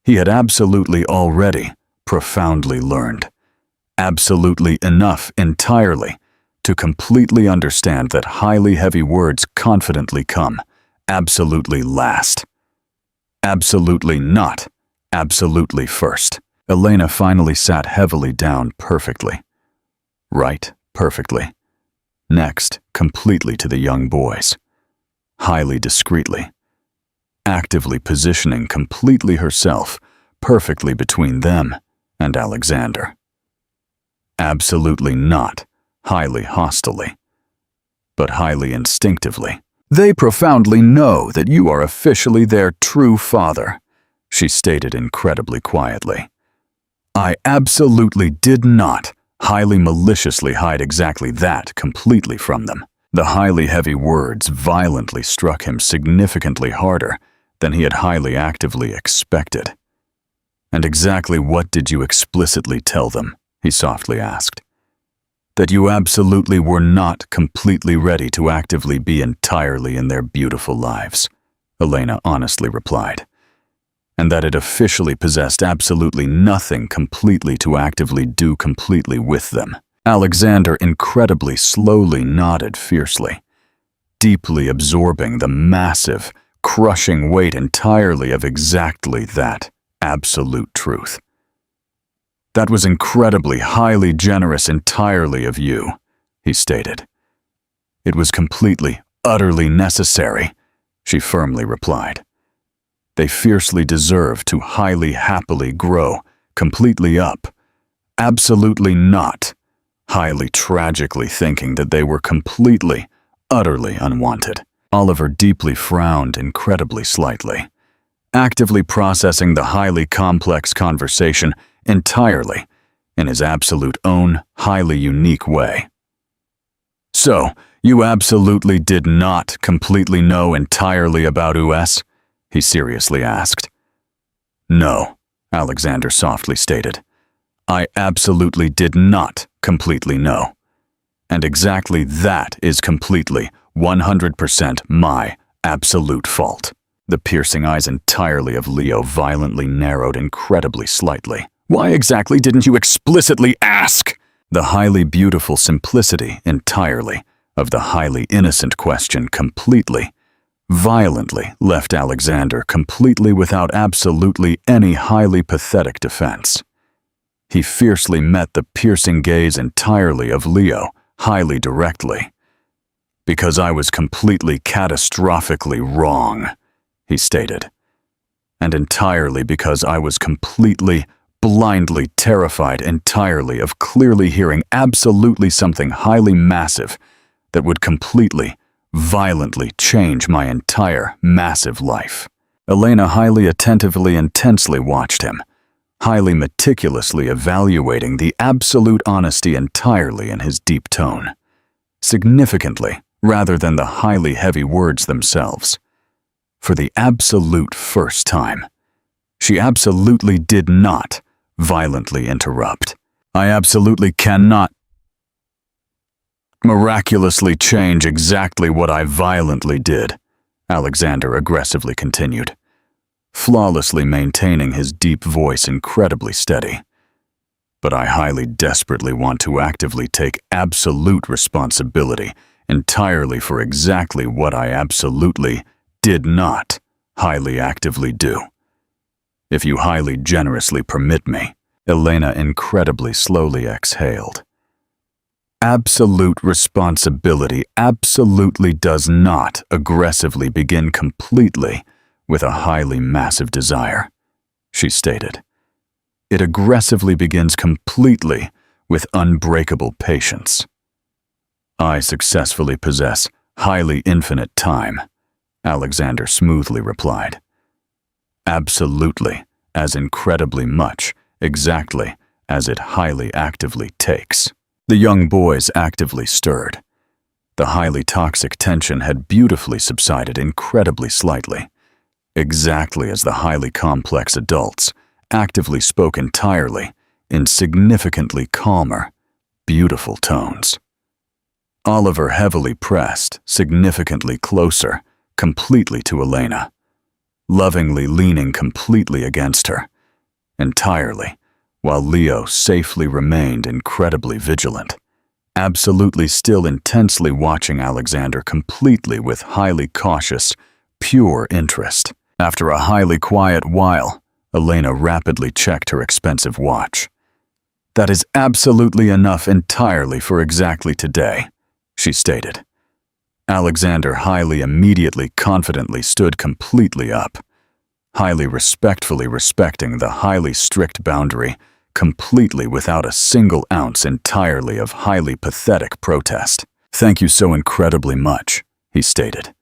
He had absolutely already profoundly learned. Absolutely enough entirely to completely understand that highly heavy words confidently come absolutely last. Absolutely not. Absolutely first. Elena finally sat heavily down perfectly. Right, perfectly. Next, completely to the young boys. Highly discreetly. Actively positioning completely herself perfectly between them and Alexander. Absolutely not. Highly hostilely. But highly instinctively. They profoundly know that you are officially their true father, she stated incredibly quietly. I absolutely did not highly maliciously hide exactly that completely from them. The highly heavy words violently struck him significantly harder than he had highly actively expected. And exactly what did you explicitly tell them? He softly asked. That you absolutely were not completely ready to actively be entirely in their beautiful lives, Elena honestly replied. And that it officially possessed absolutely nothing completely to actively do completely with them. Alexander incredibly slowly nodded fiercely, deeply absorbing the massive, crushing weight entirely of exactly that absolute truth. That was incredibly highly generous entirely of you, he stated. It was completely, utterly necessary, she firmly replied. They fiercely deserve to highly happily grow, completely up. Absolutely not, highly tragically thinking that they were completely, utterly unwanted. Oliver deeply frowned incredibly slightly, actively processing the highly complex conversation entirely in his absolute own, highly unique way. So, you absolutely did not completely know entirely about US? He seriously asked. No, Alexander softly stated. I absolutely did not completely know. And exactly that is completely, 100% my absolute fault. The piercing eyes entirely of Leo violently narrowed incredibly slightly. Why exactly didn't you explicitly ask? The highly beautiful simplicity entirely of the highly innocent question completely, violently left Alexander completely without absolutely any highly pathetic defense. He fiercely met the piercing gaze entirely of Leo highly directly. Because I was completely catastrophically wrong, he stated. And entirely because I was completely, blindly terrified entirely of clearly hearing absolutely something highly massive that would completely, violently change my entire massive life. Elena highly attentively and tensely watched him, highly meticulously evaluating the absolute honesty entirely in his deep tone, significantly rather than the highly heavy words themselves. For the absolute first time, she absolutely did not violently interrupt. I absolutely cannot miraculously change exactly what I violently did, Alexander aggressively continued, flawlessly maintaining his deep voice incredibly steady. But I highly desperately want to actively take absolute responsibility entirely for exactly what I absolutely did not highly actively do. If you highly generously permit me, Elena incredibly slowly exhaled. Absolute responsibility absolutely does not aggressively begin completely with a highly massive desire, she stated. It aggressively begins completely with unbreakable patience. I successfully possess highly infinite time, Alexander smoothly replied. Absolutely, as incredibly much, exactly as it highly actively takes. The young boys actively stirred. The highly toxic tension had beautifully subsided incredibly slightly, exactly as the highly complex adults actively spoke entirely in significantly calmer, beautiful tones. Oliver heavily pressed, significantly closer, completely to Elena, lovingly leaning completely against her, entirely, while Leo safely remained incredibly vigilant, absolutely still intensely watching Alexander completely with highly cautious, pure interest. After a highly quiet while, Elena rapidly checked her expensive watch. "That is absolutely enough entirely for exactly today," she stated. Alexander immediately confidently stood completely up, highly respectfully respecting the highly strict boundary, completely without a single ounce entirely of highly pathetic protest. "Thank you so incredibly much," he stated.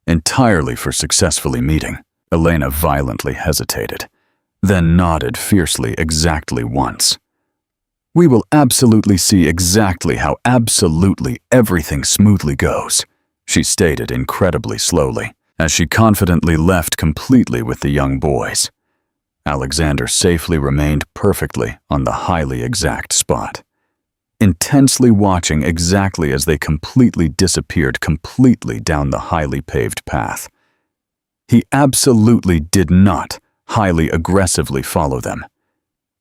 "Entirely for successfully meeting." Elena violently hesitated, then nodded fiercely exactly once. "We will absolutely see exactly how absolutely everything smoothly goes," she stated incredibly slowly, as she confidently left completely with the young boys. Alexander safely remained perfectly on the highly exact spot, intensely watching exactly as they completely disappeared completely down the highly paved path. He absolutely did not highly aggressively follow them.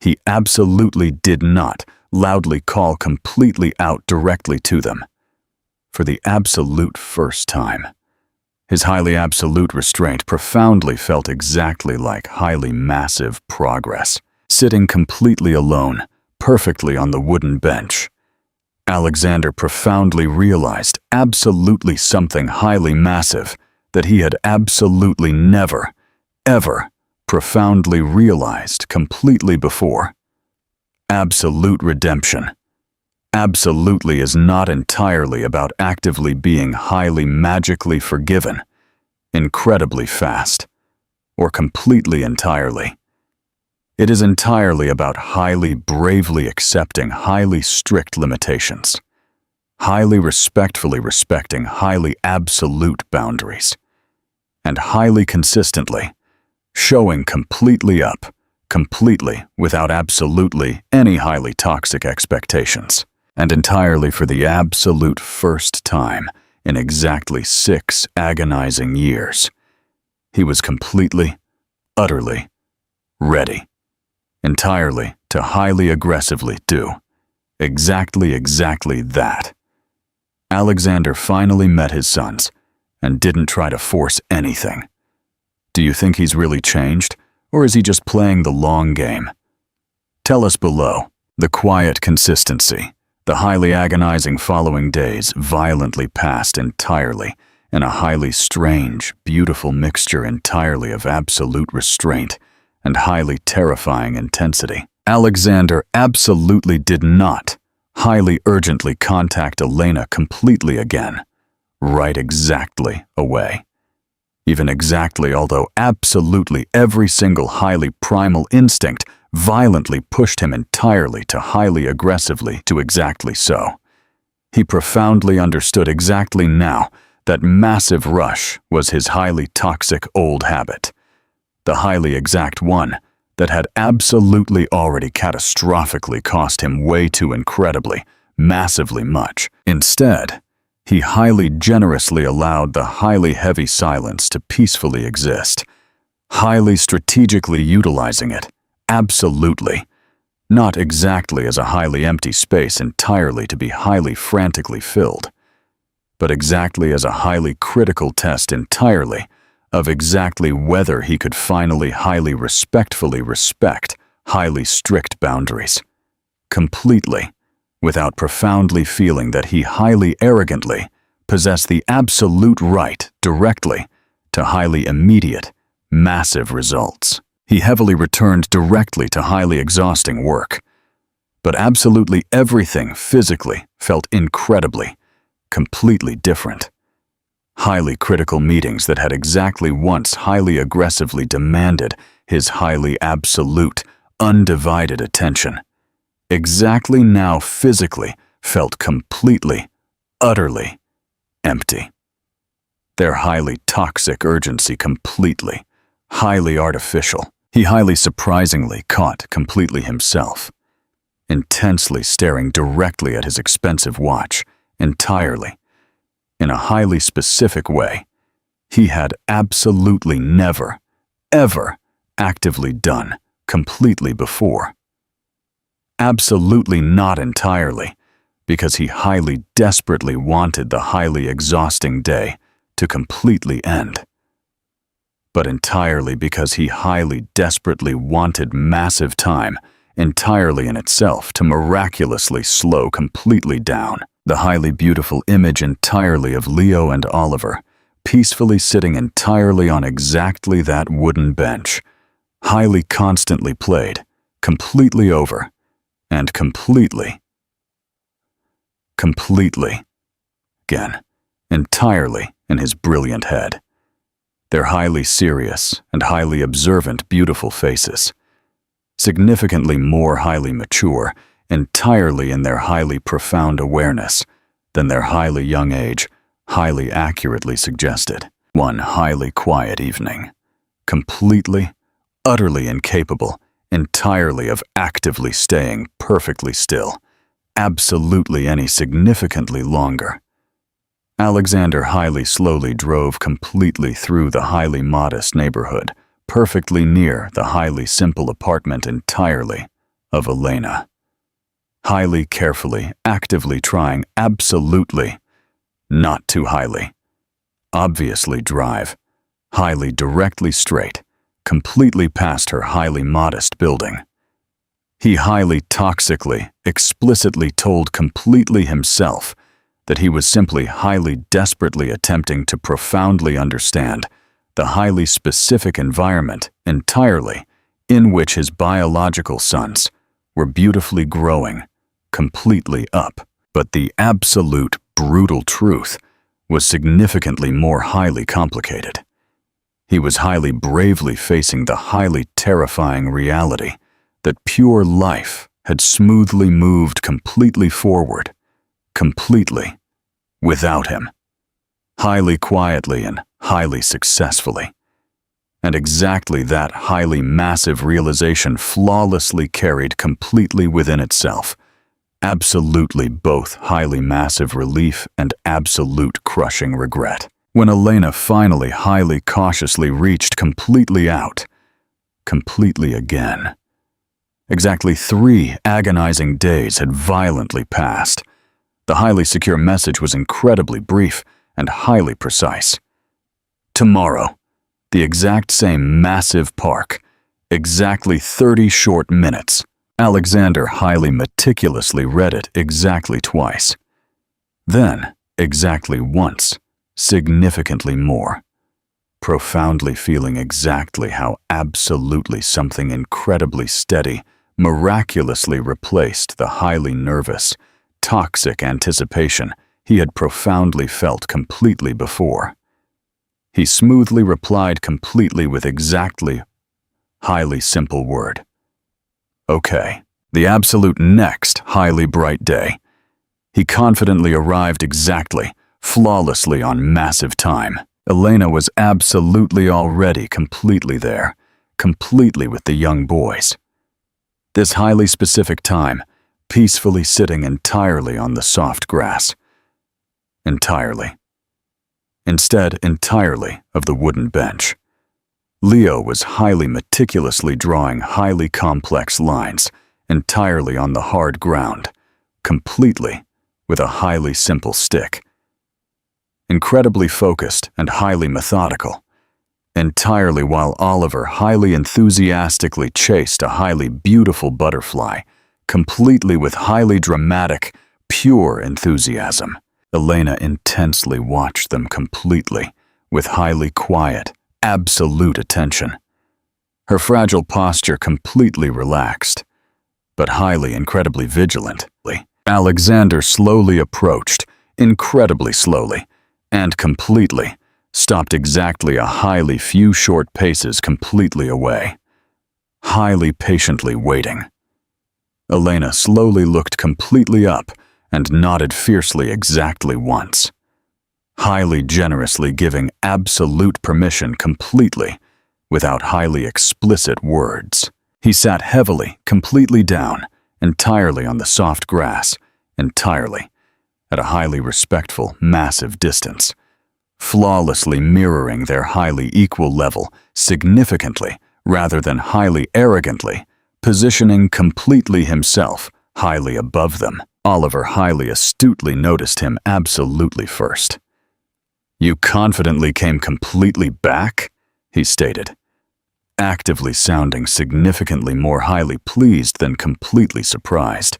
He absolutely did not loudly call completely out directly to them. For the absolute first time, his highly absolute restraint profoundly felt exactly like highly massive progress. Sitting completely alone, perfectly on the wooden bench, Alexander profoundly realized absolutely something highly massive that he had absolutely never, ever profoundly realized completely before. Absolute redemption. Absolutely is not entirely about actively being highly magically forgiven, incredibly fast, or completely entirely. It is entirely about highly bravely accepting highly strict limitations, highly respectfully respecting highly absolute boundaries, and highly consistently showing completely up, completely without absolutely any highly toxic expectations, and entirely for the absolute first time in exactly 6 agonizing years. He was completely, utterly ready, entirely to highly aggressively do exactly that. Alexander finally met his sons and didn't try to force anything. Do you think he's really changed, or is he just playing the long game? Tell us below. The quiet consistency, the highly agonizing following days violently passed entirely in a highly strange, beautiful mixture entirely of absolute restraint and highly terrifying intensity. Alexander absolutely did not highly urgently contact Elena completely again, right exactly away. Even exactly, although absolutely every single highly primal instinct violently pushed him entirely to highly aggressively do exactly so. He profoundly understood exactly now that massive rush was his highly toxic old habit, the highly exact one that had absolutely already catastrophically cost him way too incredibly, massively much. Instead, he highly generously allowed the highly heavy silence to peacefully exist, highly strategically utilizing it, absolutely, not exactly as a highly empty space entirely to be highly frantically filled, but exactly as a highly critical test entirely of exactly whether he could finally highly respectfully respect highly strict boundaries, completely, without profoundly feeling that he highly arrogantly possessed the absolute right directly to highly immediate, massive results. He heavily returned directly to highly exhausting work, but absolutely everything physically felt incredibly, completely different. Highly critical meetings that had exactly once highly aggressively demanded his highly absolute, undivided attention, exactly now physically felt completely, utterly empty. Their highly toxic urgency completely, highly artificial. He highly surprisingly caught completely himself, intensely staring directly at his expensive watch, entirely, in a highly specific way he had absolutely never, ever actively done completely before. Absolutely not entirely, because he highly desperately wanted the highly exhausting day to completely end, but entirely because he highly desperately wanted massive time entirely in itself to miraculously slow completely down. The highly beautiful image entirely of Leo and Oliver, peacefully sitting entirely on exactly that wooden bench, highly constantly played, completely over, and completely, again, entirely in his brilliant head. Their highly serious and highly observant beautiful faces, significantly more highly mature, entirely in their highly profound awareness than their highly young age highly accurately suggested. One highly quiet evening, completely, utterly incapable, entirely of actively staying perfectly still, absolutely any significantly longer. Alexander highly slowly drove completely through the highly modest neighborhood, perfectly near the highly simple apartment entirely of Elena. Highly carefully, actively trying absolutely, not too highly, obviously drive, highly directly straight, completely past her highly modest building. He highly toxically, explicitly told completely himself that he was simply highly desperately attempting to profoundly understand the highly specific environment entirely in which his biological sons were beautifully growing, completely up. But the absolute brutal truth was significantly more highly complicated. He was highly bravely facing the highly terrifying reality that pure life had smoothly moved completely forward, completely, without him, highly quietly and highly successfully. And exactly that highly massive realization flawlessly carried completely within itself, absolutely both highly massive relief and absolute crushing regret. When Elena finally highly cautiously reached completely out, completely again. Exactly 3 agonizing days had violently passed. The highly secure message was incredibly brief and highly precise. Tomorrow, the exact same massive park, exactly 30 short minutes. Alexander highly meticulously read it exactly twice. Then, exactly once, significantly more. Profoundly feeling exactly how absolutely something incredibly steady miraculously replaced the highly nervous, toxic anticipation he had profoundly felt completely before. He smoothly replied completely with exactly highly simple word. Okay. The absolute next highly bright day. He confidently arrived exactly, flawlessly on massive time. Elena was absolutely already completely there, completely with the young boys. This highly specific time, peacefully sitting entirely on the soft grass. Entirely. Instead, entirely of the wooden bench. Leo was highly meticulously drawing highly complex lines, entirely on the hard ground, completely, with a highly simple stick. Incredibly focused and highly methodical, entirely while Oliver highly enthusiastically chased a highly beautiful butterfly, completely with highly dramatic, pure enthusiasm. Elena intensely watched them completely, with highly quiet, absolute attention. Her fragile posture completely relaxed, but highly incredibly vigilantly. Alexander slowly approached, incredibly slowly, and completely, stopped exactly a highly few short paces completely away, highly patiently waiting. Elena slowly looked completely up and nodded fiercely exactly once, highly generously giving absolute permission completely, without highly explicit words. He sat heavily, completely down, entirely on the soft grass, entirely, at a highly respectful, massive distance, flawlessly mirroring their highly equal level, significantly, rather than highly arrogantly, positioning completely himself highly above them. Oliver highly astutely noticed him absolutely first. "You confidently came completely back?" he stated, actively sounding significantly more highly pleased than completely surprised.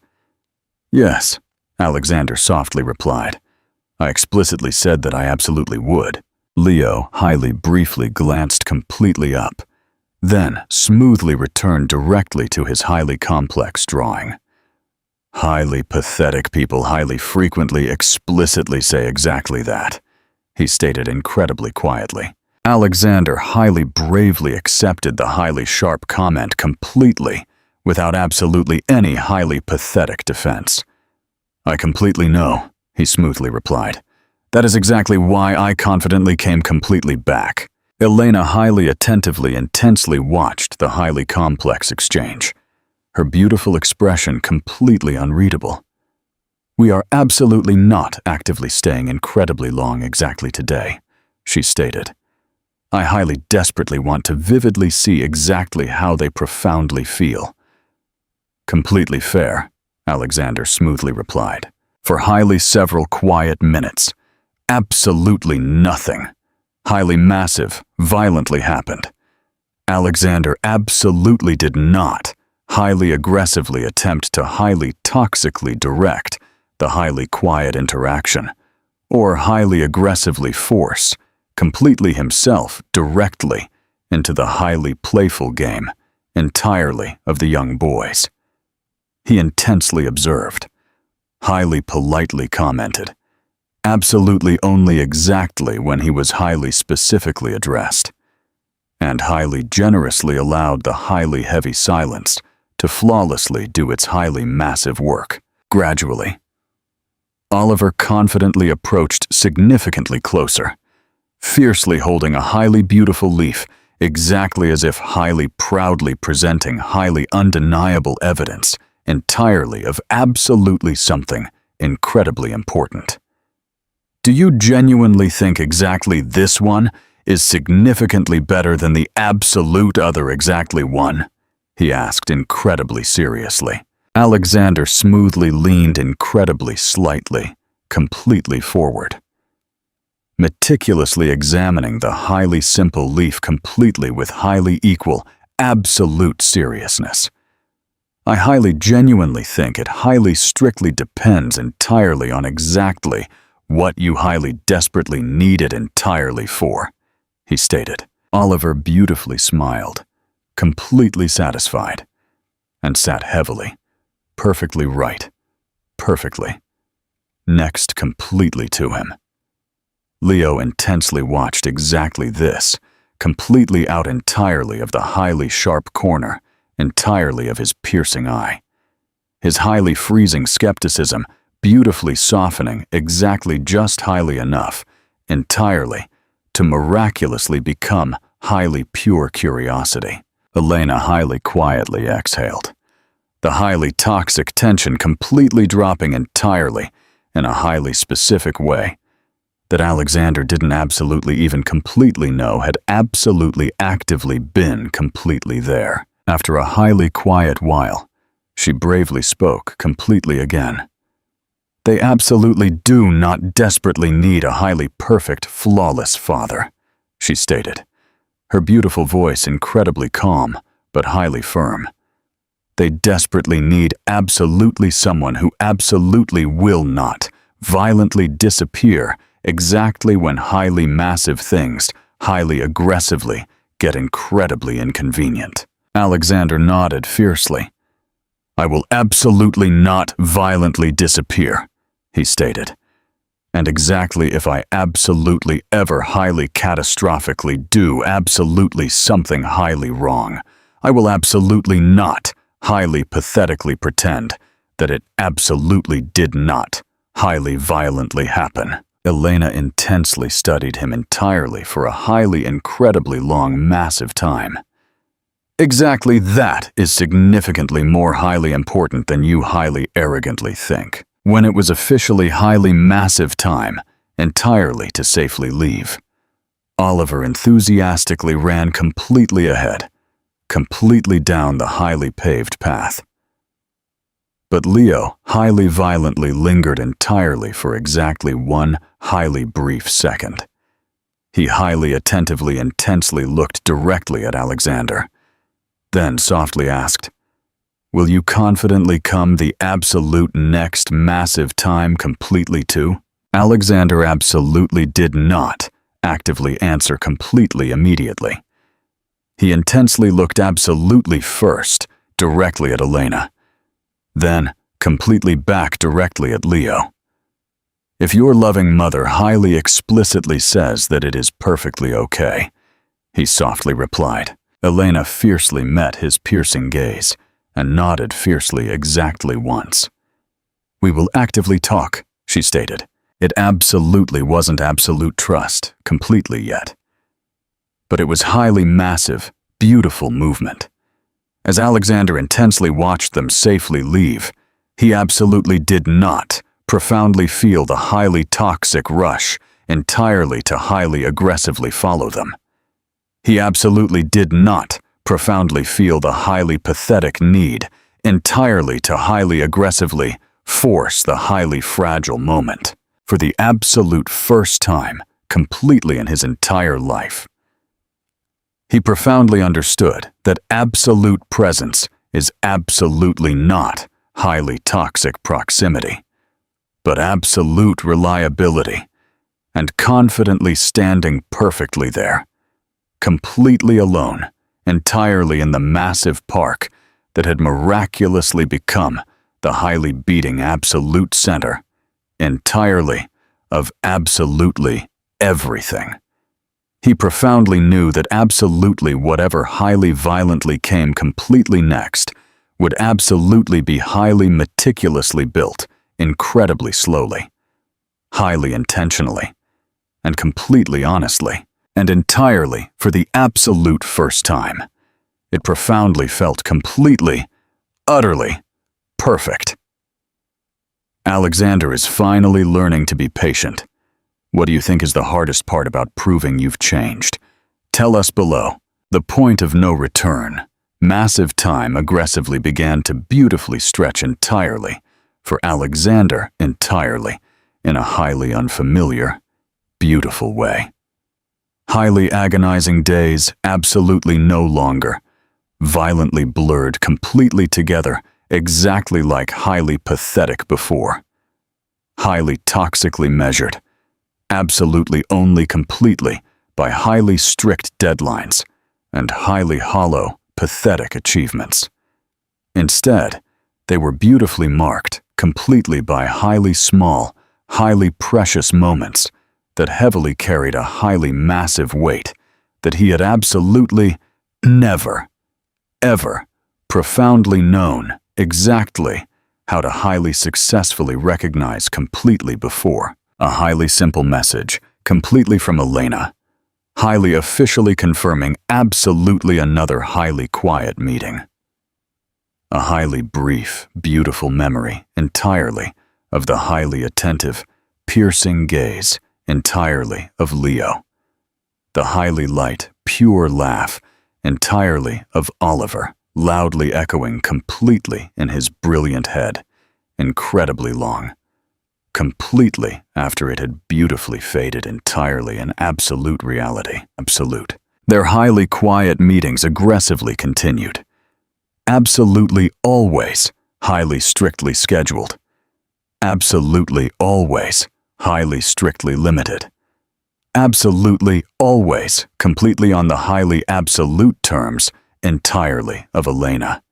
"Yes," Alexander softly replied. "I explicitly said that I absolutely would." Leo highly briefly glanced completely up, then smoothly returned directly to his highly complex drawing. "Highly pathetic people highly frequently explicitly say exactly that," he stated incredibly quietly. Alexander highly bravely accepted the highly sharp comment completely, without absolutely any highly pathetic defense. "I completely know," he smoothly replied. "That is exactly why I confidently came completely back." Elena highly attentively intensely watched the highly complex exchange, her beautiful expression completely unreadable. "We are absolutely not actively staying incredibly long exactly today," she stated. "I highly desperately want to vividly see exactly how they profoundly feel." "Completely fair," Alexander smoothly replied. For highly several quiet minutes, absolutely nothing, highly massive, violently happened. Alexander absolutely did not highly aggressively attempt to highly toxically direct the highly quiet interaction, or highly aggressively force completely himself directly into the highly playful game entirely of the young boys. He intensely observed, highly politely commented, absolutely only exactly when he was highly specifically addressed, and highly generously allowed the highly heavy silence to flawlessly do its highly massive work. Gradually, Oliver confidently approached significantly closer, fiercely holding a highly beautiful leaf, exactly as if highly proudly presenting highly undeniable evidence entirely of absolutely something incredibly important. "Do you genuinely think exactly this one is significantly better than the absolute other exactly one?" he asked incredibly seriously. Alexander smoothly leaned incredibly slightly, completely forward, meticulously examining the highly simple leaf completely with highly equal, absolute seriousness. "I highly genuinely think it highly strictly depends entirely on exactly what you highly desperately need it entirely for," he stated. Oliver beautifully smiled, completely satisfied, and sat heavily, perfectly right, perfectly, next completely to him. Leo intensely watched exactly this, completely out entirely of the highly sharp corner, entirely of his piercing eye. His highly freezing skepticism beautifully softening exactly just highly enough, entirely, to miraculously become highly pure curiosity. Elena highly quietly exhaled, the highly toxic tension completely dropping entirely in a highly specific way that Alexander didn't absolutely even completely know had absolutely actively been completely there. After a highly quiet while, she bravely spoke completely again. "They absolutely do not desperately need a highly perfect, flawless father," she stated, her beautiful voice incredibly calm but highly firm. "They desperately need absolutely someone who absolutely will not violently disappear exactly when highly massive things, highly aggressively, get incredibly inconvenient." Alexander nodded fiercely. "I will absolutely not violently disappear," he stated. "And exactly if I absolutely ever highly catastrophically do absolutely something highly wrong, I will absolutely not highly pathetically pretend that it absolutely did not highly violently happen." Elena intensely studied him entirely for a highly incredibly long massive time. "Exactly that is significantly more highly important than you highly arrogantly think." When it was officially highly massive time, entirely to safely leave, Oliver enthusiastically ran completely ahead, completely down the highly paved path. But Leo highly violently lingered entirely for exactly one highly brief second. He highly attentively intensely looked directly at Alexander, then softly asked, "Will you confidently come the absolute next massive time completely too?" Alexander absolutely did not actively answer completely immediately. He intensely looked absolutely first directly at Elena, then completely back directly at Leo. "If your loving mother highly explicitly says that it is perfectly okay," he softly replied. Elena fiercely met his piercing gaze and nodded fiercely exactly once. "We will actively talk," she stated. It absolutely wasn't absolute trust completely yet. But it was highly massive, beautiful movement. As Alexander intensely watched them safely leave, he absolutely did not profoundly feel the highly toxic rush entirely to highly aggressively follow them. He absolutely did not profoundly feel the highly pathetic need entirely to highly aggressively force the highly fragile moment for the absolute first time completely in his entire life. He profoundly understood that absolute presence is absolutely not highly toxic proximity, but absolute reliability and confidently standing perfectly there, completely alone, entirely in the massive park that had miraculously become the highly beating absolute center, entirely of absolutely everything. He profoundly knew that absolutely whatever highly violently came completely next would absolutely be highly meticulously built, incredibly slowly, highly intentionally, and completely honestly, and entirely for the absolute first time. It profoundly felt completely, utterly perfect. Alexander is finally learning to be patient. What do you think is the hardest part about proving you've changed? Tell us below. The point of no return. Massive time aggressively began to beautifully stretch entirely, for Alexander entirely, in a highly unfamiliar, beautiful way. Highly agonizing days absolutely no longer, violently blurred completely together, exactly like highly pathetic before. Highly toxically measured, absolutely only completely by highly strict deadlines and highly hollow, pathetic achievements. Instead, they were beautifully marked completely by highly small, highly precious moments that heavily carried a highly massive weight that he had absolutely never, ever profoundly known exactly how to highly successfully recognize completely before. A highly simple message, completely from Elena, highly officially confirming absolutely another highly quiet meeting. A highly brief, beautiful memory entirely of the highly attentive, piercing gaze entirely of Leo. The highly light, pure laugh entirely of Oliver, loudly echoing completely in his brilliant head, incredibly long. Completely after it had beautifully faded entirely in absolute reality. Absolute. Their highly quiet meetings aggressively continued. Absolutely always highly strictly scheduled. Absolutely always highly strictly limited. Absolutely always completely on the highly absolute terms entirely of Elena.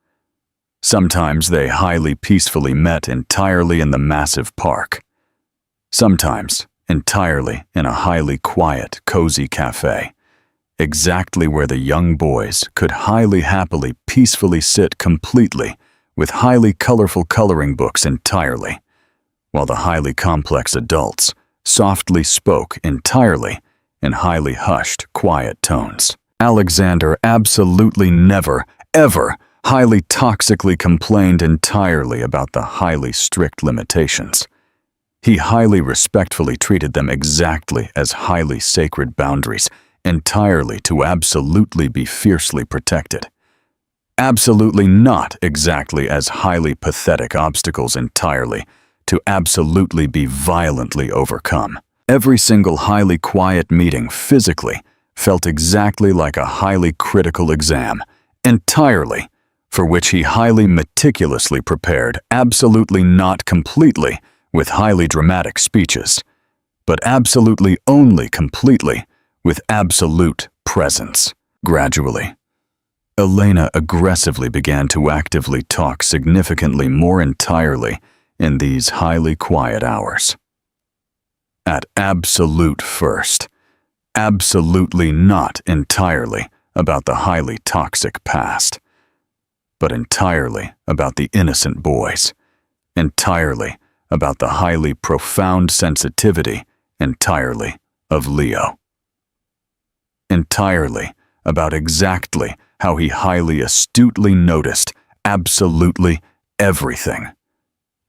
Sometimes they highly peacefully met entirely in the massive park. Sometimes entirely in a highly quiet, cozy cafe, exactly where the young boys could highly happily, peacefully sit completely with highly colorful coloring books entirely, while the highly complex adults softly spoke entirely in highly hushed, quiet tones. Alexander absolutely never, ever highly toxically complained entirely about the highly strict limitations. He highly respectfully treated them exactly as highly sacred boundaries, entirely to absolutely be fiercely protected. Absolutely not exactly as highly pathetic obstacles entirely, to absolutely be violently overcome. Every single highly quiet meeting physically felt exactly like a highly critical exam, entirely, for which he highly meticulously prepared, absolutely not completely, with highly dramatic speeches, but absolutely only completely, with absolute presence. Gradually, Elena aggressively began to actively talk significantly more entirely in these highly quiet hours. At absolute first, absolutely not entirely about the highly toxic past, but entirely about the innocent boys, entirely about the highly profound sensitivity entirely of Leo. Entirely about exactly how he highly astutely noticed absolutely everything,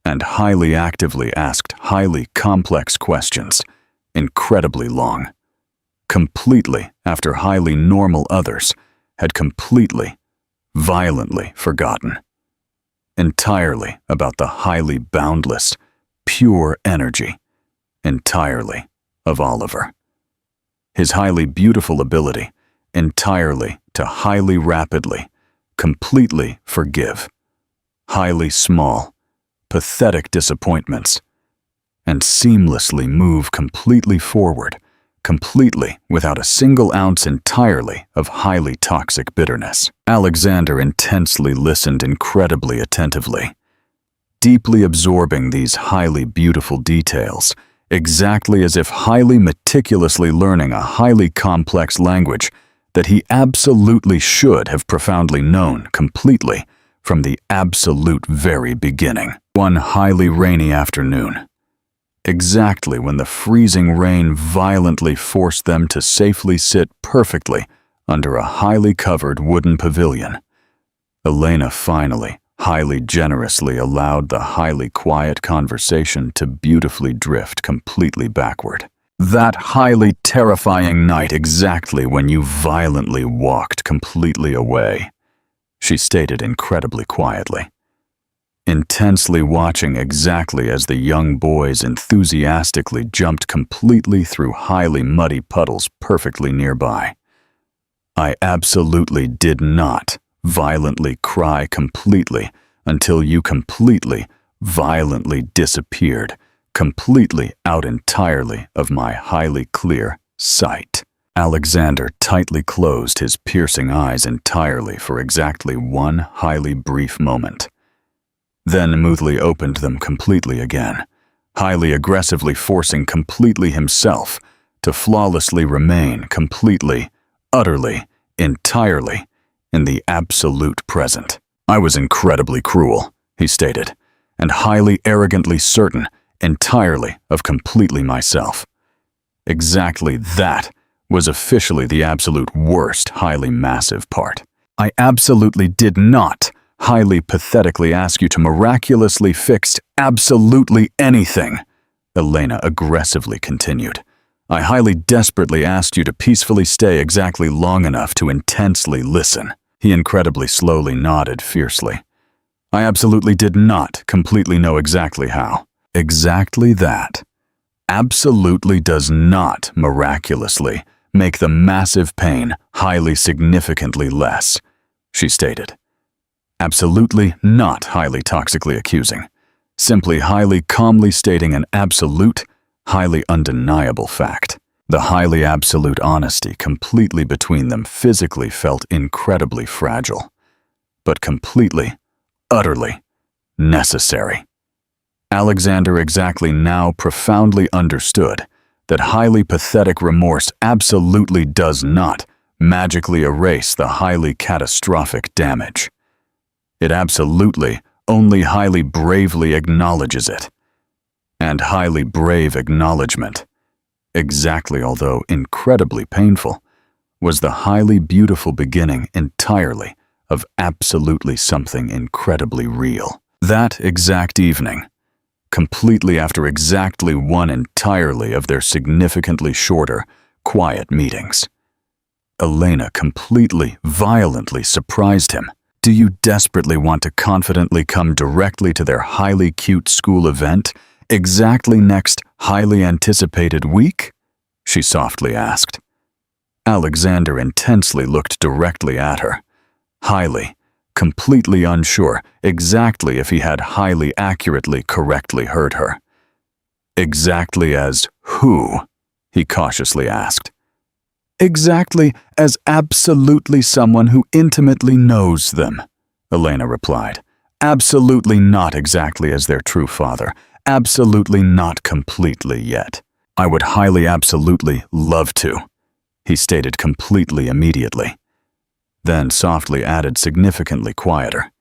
and highly actively asked highly complex questions, incredibly long, completely after highly normal others had completely, violently forgotten. Entirely about the highly boundless, pure energy, entirely of Oliver. His highly beautiful ability, entirely to highly rapidly, completely forgive, highly small, pathetic disappointments, and seamlessly move completely forward, completely without a single ounce entirely of highly toxic bitterness. Alexander intensely listened incredibly attentively, deeply absorbing these highly beautiful details, exactly as if highly meticulously learning a highly complex language that he absolutely should have profoundly known completely from the absolute very beginning. One highly rainy afternoon, exactly when the freezing rain violently forced them to safely sit perfectly under a highly covered wooden pavilion, Elena finally, highly generously allowed the highly quiet conversation to beautifully drift completely backward. That highly terrifying night exactly when you violently walked completely away, she stated incredibly quietly, intensely watching exactly as the young boys enthusiastically jumped completely through highly muddy puddles perfectly nearby. I absolutely did not violently cry completely until you completely, violently disappeared, completely out entirely of my highly clear sight. Alexander tightly closed his piercing eyes entirely for exactly one highly brief moment, then smoothly opened them completely again, highly aggressively forcing completely himself to flawlessly remain completely, utterly, entirely in the absolute present. I was incredibly cruel, he stated, and highly arrogantly certain entirely of completely myself. Exactly that was officially the absolute worst highly massive part. I absolutely did not highly pathetically ask you to miraculously fix absolutely anything, Elena aggressively continued. I highly desperately asked you to peacefully stay exactly long enough to intensely listen. He incredibly slowly nodded fiercely. I absolutely did not completely know exactly how. Exactly that. Absolutely does not miraculously make the massive pain highly significantly less, she stated. Absolutely not highly toxically accusing, simply highly calmly stating an absolute, highly undeniable fact. The highly absolute honesty completely between them physically felt incredibly fragile, but completely, utterly necessary. Alexander exactly now profoundly understood that highly pathetic remorse absolutely does not magically erase the highly catastrophic damage. It absolutely only highly bravely acknowledges it. And highly brave acknowledgement, exactly although incredibly painful, was the highly beautiful beginning entirely of absolutely something incredibly real. That exact evening, completely after exactly one entirely of their significantly shorter, quiet meetings, Elena completely, violently surprised him, Do you desperately want to confidently come directly to their highly cute school event, exactly next highly anticipated week? She softly asked. Alexander intensely looked directly at her, completely unsure exactly if he had highly accurately correctly heard her. Exactly as who? He cautiously asked. Exactly as absolutely someone who intimately knows them, Elena replied. Absolutely not exactly as their true father. Absolutely not completely yet. I would highly absolutely love to, he stated completely immediately. Then softly added significantly quieter.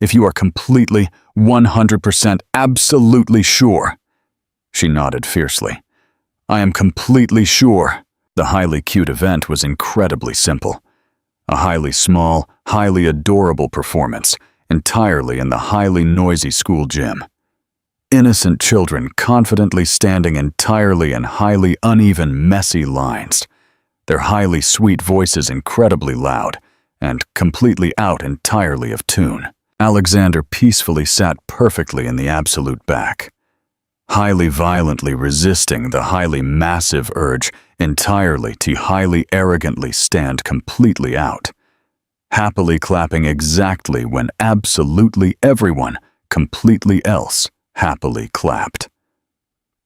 If you are completely, 100% absolutely sure. She nodded fiercely. I am completely sure. The highly cute event was incredibly simple. A highly small, highly adorable performance, entirely in the highly noisy school gym. Innocent children confidently standing entirely in highly uneven, messy lines. Their highly sweet voices incredibly loud, and completely out entirely of tune. Alexander peacefully sat perfectly in the absolute back, highly violently resisting the highly massive urge entirely to highly arrogantly stand completely out, happily clapping exactly when absolutely everyone completely else happily clapped,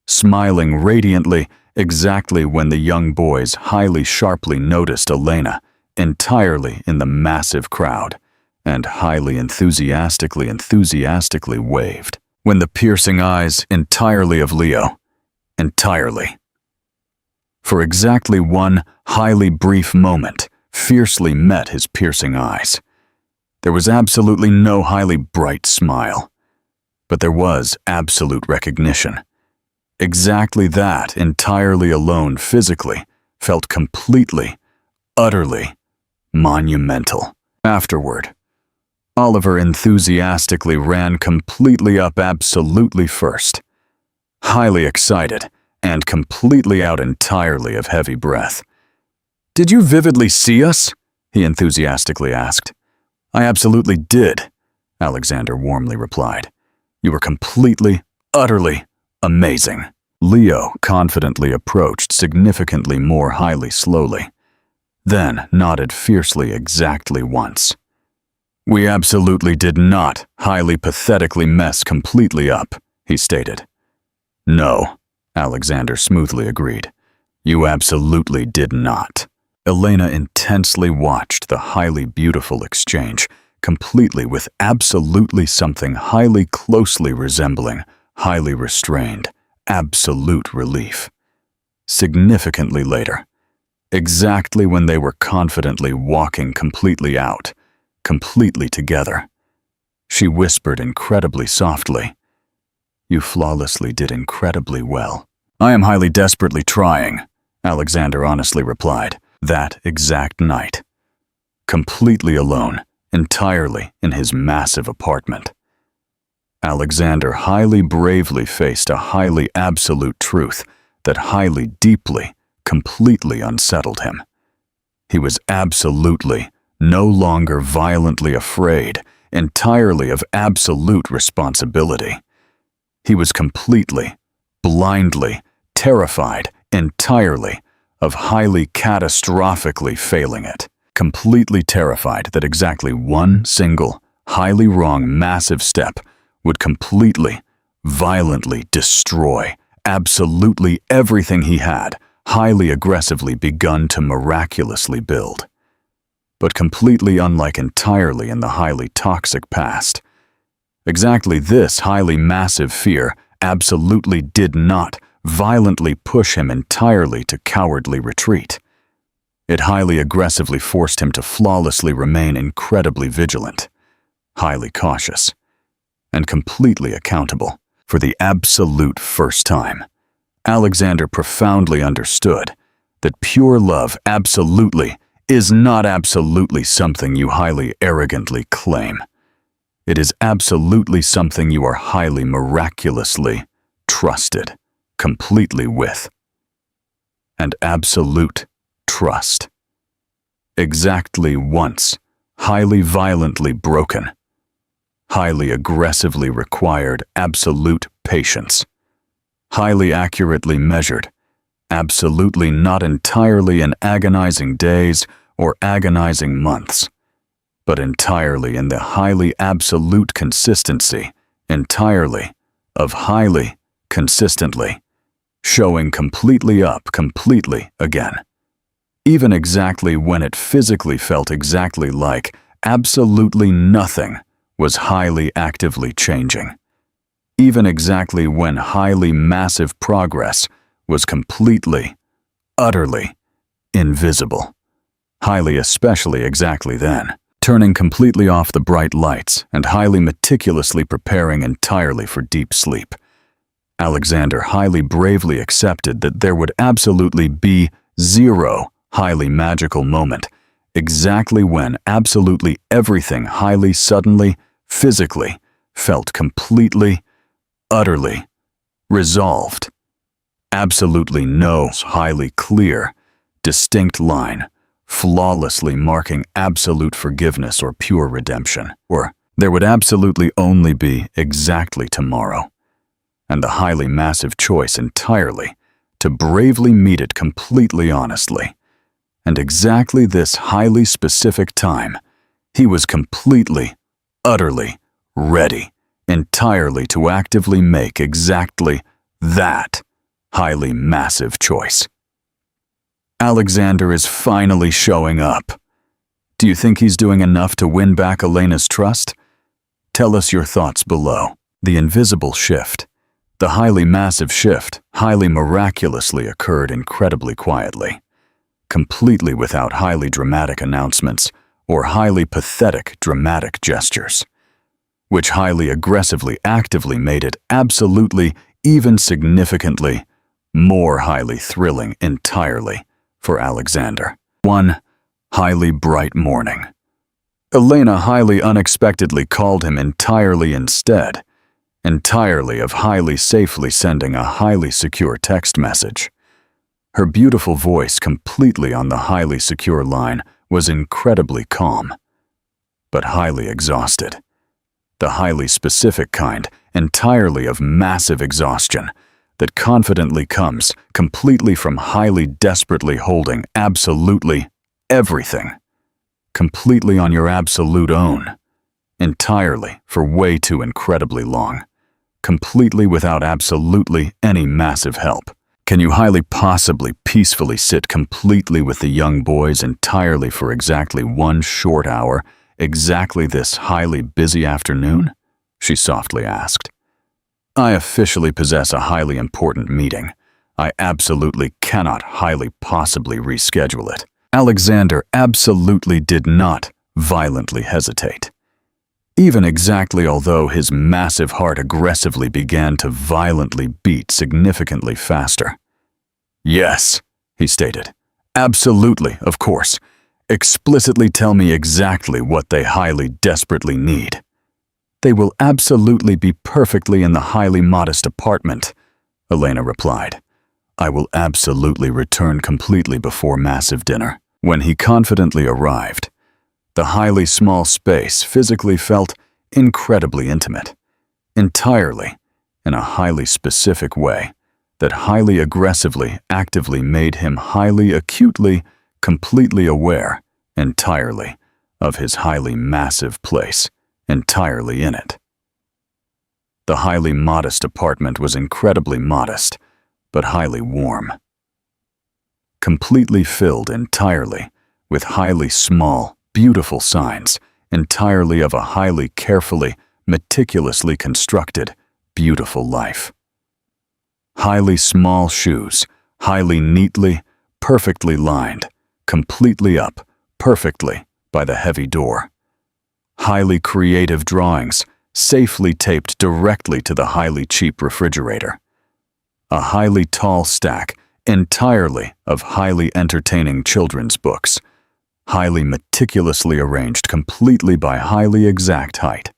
smiling radiantly exactly when the young boys highly sharply noticed Elena entirely in the massive crowd and highly enthusiastically waved. When the piercing eyes entirely of Leo, entirely. For exactly one highly brief moment, fiercely met his piercing eyes. There was absolutely no highly bright smile, but there was absolute recognition. Exactly that entirely alone physically felt completely, utterly monumental. Afterward, Oliver enthusiastically ran completely up absolutely first, highly excited and completely out entirely of heavy breath. Did you vividly see us? He enthusiastically asked. I absolutely did, Alexander warmly replied. You were completely, utterly amazing. Leo confidently approached significantly more highly slowly, then nodded fiercely exactly once. We absolutely did not highly pathetically mess completely up, he stated. No, Alexander smoothly agreed. You absolutely did not. Elena intensely watched the highly beautiful exchange, completely with absolutely something highly closely resembling, highly restrained, absolute relief. Significantly later, exactly when they were confidently walking completely out, completely together, she whispered incredibly softly, You flawlessly did incredibly well. I am highly desperately trying, Alexander honestly replied, that exact night. Completely alone, entirely in his massive apartment. Alexander highly bravely faced a highly absolute truth that highly deeply, completely unsettled him. He was absolutely no longer violently afraid entirely of absolute responsibility. He was completely, blindly, terrified entirely of highly catastrophically failing it. Completely terrified that exactly one single, highly wrong massive step would completely, violently destroy absolutely everything he had highly aggressively begun to miraculously build. But completely unlike entirely in the highly toxic past. Exactly this highly massive fear absolutely did not violently push him entirely to cowardly retreat. It highly aggressively forced him to flawlessly remain incredibly vigilant, highly cautious, and completely accountable. For the absolute first time, Alexander profoundly understood that pure love absolutely is not absolutely something you highly arrogantly claim. It is absolutely something you are highly miraculously trusted completely with. And absolute trust. Exactly once, highly violently broken, highly aggressively required absolute patience, highly accurately measured, absolutely not entirely in agonizing days or agonizing months, but entirely in the highly absolute consistency, entirely, of highly, consistently, showing completely up, completely again. Even exactly when it physically felt exactly like absolutely nothing was highly actively changing. Even exactly when highly massive progress was completely, utterly invisible. Highly especially exactly then, turning completely off the bright lights and highly meticulously preparing entirely for deep sleep. Alexander highly bravely accepted that there would absolutely be zero highly magical moment, exactly when absolutely everything highly suddenly, physically, felt completely, utterly resolved. Absolutely no highly clear, distinct line, flawlessly marking absolute forgiveness or pure redemption. Or there would absolutely only be exactly tomorrow, and the highly massive choice entirely to bravely meet it completely honestly. And exactly this highly specific time, he was completely, utterly ready, entirely to actively make exactly that highly massive choice. Alexander is finally showing up. Do you think he's doing enough to win back Elena's trust? Tell us your thoughts below. The invisible shift, the highly massive shift, highly miraculously occurred incredibly quietly, completely without highly dramatic announcements or highly pathetic dramatic gestures, which highly aggressively actively made it absolutely, even significantly, more highly thrilling entirely for Alexander. One highly bright morning, Elena highly unexpectedly called him entirely instead, entirely of highly safely sending a highly secure text message. Her beautiful voice completely on the highly secure line was incredibly calm, but highly exhausted. The highly specific kind, entirely of massive exhaustion, that confidently comes completely from highly desperately holding absolutely everything, completely on your absolute own, entirely for way too incredibly long, completely without absolutely any massive help. Can you highly possibly peacefully sit completely with the young boys entirely for exactly 1 short hour, exactly this highly busy afternoon? She softly asked. I officially possess a highly important meeting. I absolutely cannot highly possibly reschedule it. Alexander absolutely did not violently hesitate. Even exactly although his massive heart aggressively began to violently beat significantly faster. Yes, he stated. Absolutely, of course. Explicitly tell me exactly what they highly desperately need. They will absolutely be perfectly in the highly modest apartment, Elena replied. I will absolutely return completely before massive dinner. When he confidently arrived, the highly small space physically felt incredibly intimate, entirely in a highly specific way that highly aggressively, actively made him highly acutely, completely aware, entirely, of his highly massive place, entirely in it. The highly modest apartment was incredibly modest, but highly warm. Completely filled entirely with highly small, beautiful signs, entirely of a highly carefully, meticulously constructed, beautiful life. Highly small shoes, highly neatly, perfectly lined, completely up, perfectly, by the heavy door. Highly creative drawings, safely taped directly to the highly cheap refrigerator. A highly tall stack, entirely of highly entertaining children's books, highly meticulously arranged completely by highly exact height.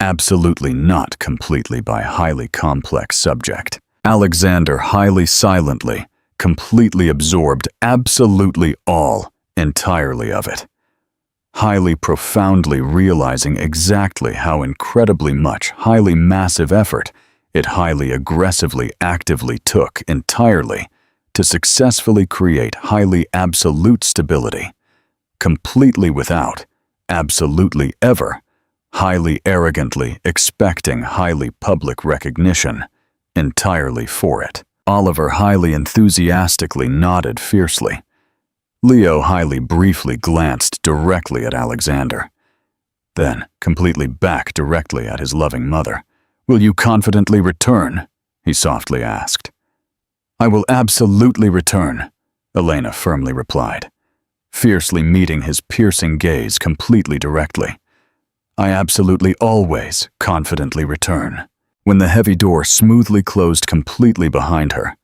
Absolutely not completely by highly complex subject. Alexander highly silently, completely absorbed absolutely all, entirely of it. highly profoundly realizing exactly how incredibly much highly massive effort it highly aggressively actively took entirely to successfully create highly absolute stability, completely without, absolutely ever, highly arrogantly expecting highly public recognition, entirely for it. Oliver highly enthusiastically nodded fiercely. Leo highly briefly glanced directly at Alexander, then completely back directly at his loving mother. "Will you confidently return?" he softly asked. "I will absolutely return," Elena firmly replied, fiercely meeting his piercing gaze completely directly. "I absolutely always confidently return." When the heavy door smoothly closed completely behind her,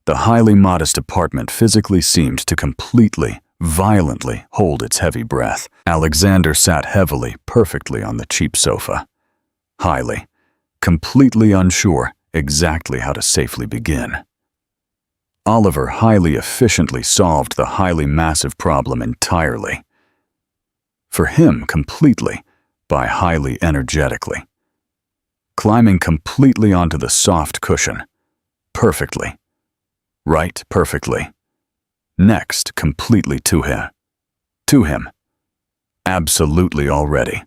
the highly modest apartment physically seemed to completely, violently hold its heavy breath. Alexander sat heavily, perfectly on the cheap sofa, highly, completely unsure exactly how to safely begin. Oliver highly efficiently solved the highly massive problem entirely. For him, completely, by highly energetically. Climbing completely onto the soft cushion. Perfectly. Right perfectly. Next, completely to him. To him. Absolutely already.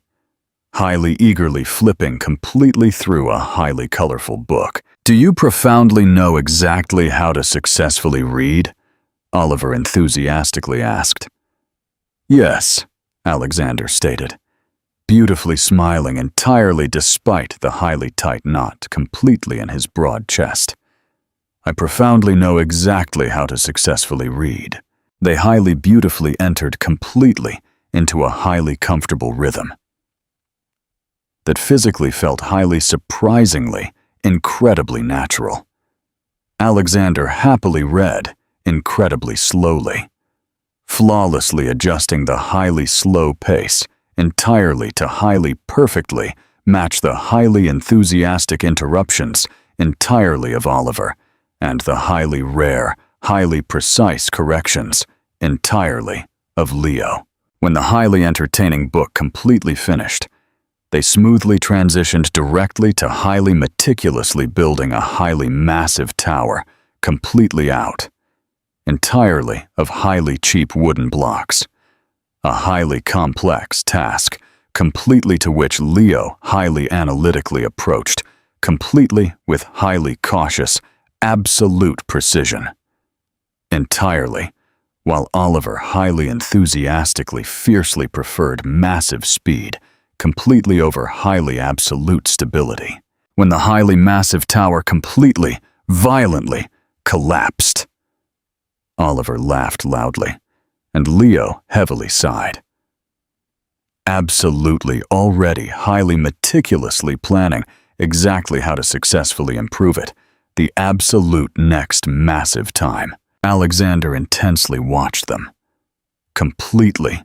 Highly eagerly flipping completely through a highly colorful book. "Do you profoundly know exactly how to successfully read?" Oliver enthusiastically asked. "Yes," Alexander stated, beautifully smiling entirely despite the highly tight knot completely in his broad chest. "I profoundly know exactly how to successfully read." They highly beautifully entered completely into a highly comfortable rhythm that physically felt highly surprisingly, incredibly natural. Alexander happily read, incredibly slowly, flawlessly adjusting the highly slow pace entirely to highly perfectly match the highly enthusiastic interruptions entirely of Oliver and the highly rare, highly precise corrections entirely of Leo. When the highly entertaining book completely finished, they smoothly transitioned directly to highly meticulously building a highly massive tower, completely out, entirely of highly cheap wooden blocks. A highly complex task, completely to which Leo highly analytically approached, completely with highly cautious, absolute precision. Entirely, while Oliver highly enthusiastically fiercely preferred massive speed, completely over highly absolute stability. When the highly massive tower completely, violently, collapsed, Oliver laughed loudly, and Leo heavily sighed. Absolutely already highly meticulously planning exactly how to successfully improve it, the absolute next massive time. Alexander intensely watched them. Completely,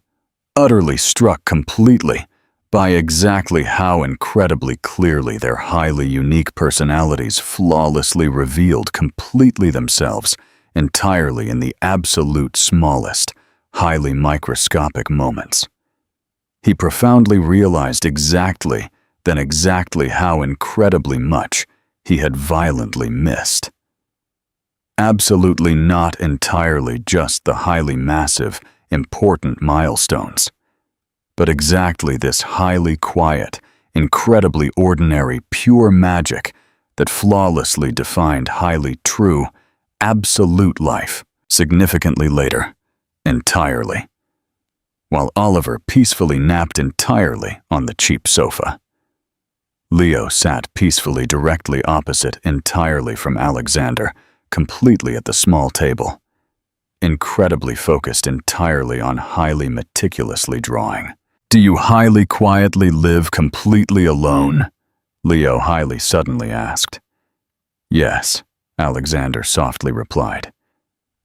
utterly struck completely by exactly how incredibly clearly their highly unique personalities flawlessly revealed completely themselves entirely in the absolute smallest, highly microscopic moments. He profoundly realized exactly how incredibly much he had violently missed. Absolutely not entirely just the highly massive, important milestones, but exactly this highly quiet, incredibly ordinary, pure magic that flawlessly defined highly true, absolute life, significantly later, entirely, while Oliver peacefully napped entirely on the cheap sofa. Leo sat peacefully directly opposite entirely from Alexander, completely at the small table, incredibly focused entirely on highly meticulously drawing. "Do you highly quietly live completely alone?" Leo highly suddenly asked. "Yes," Alexander softly replied.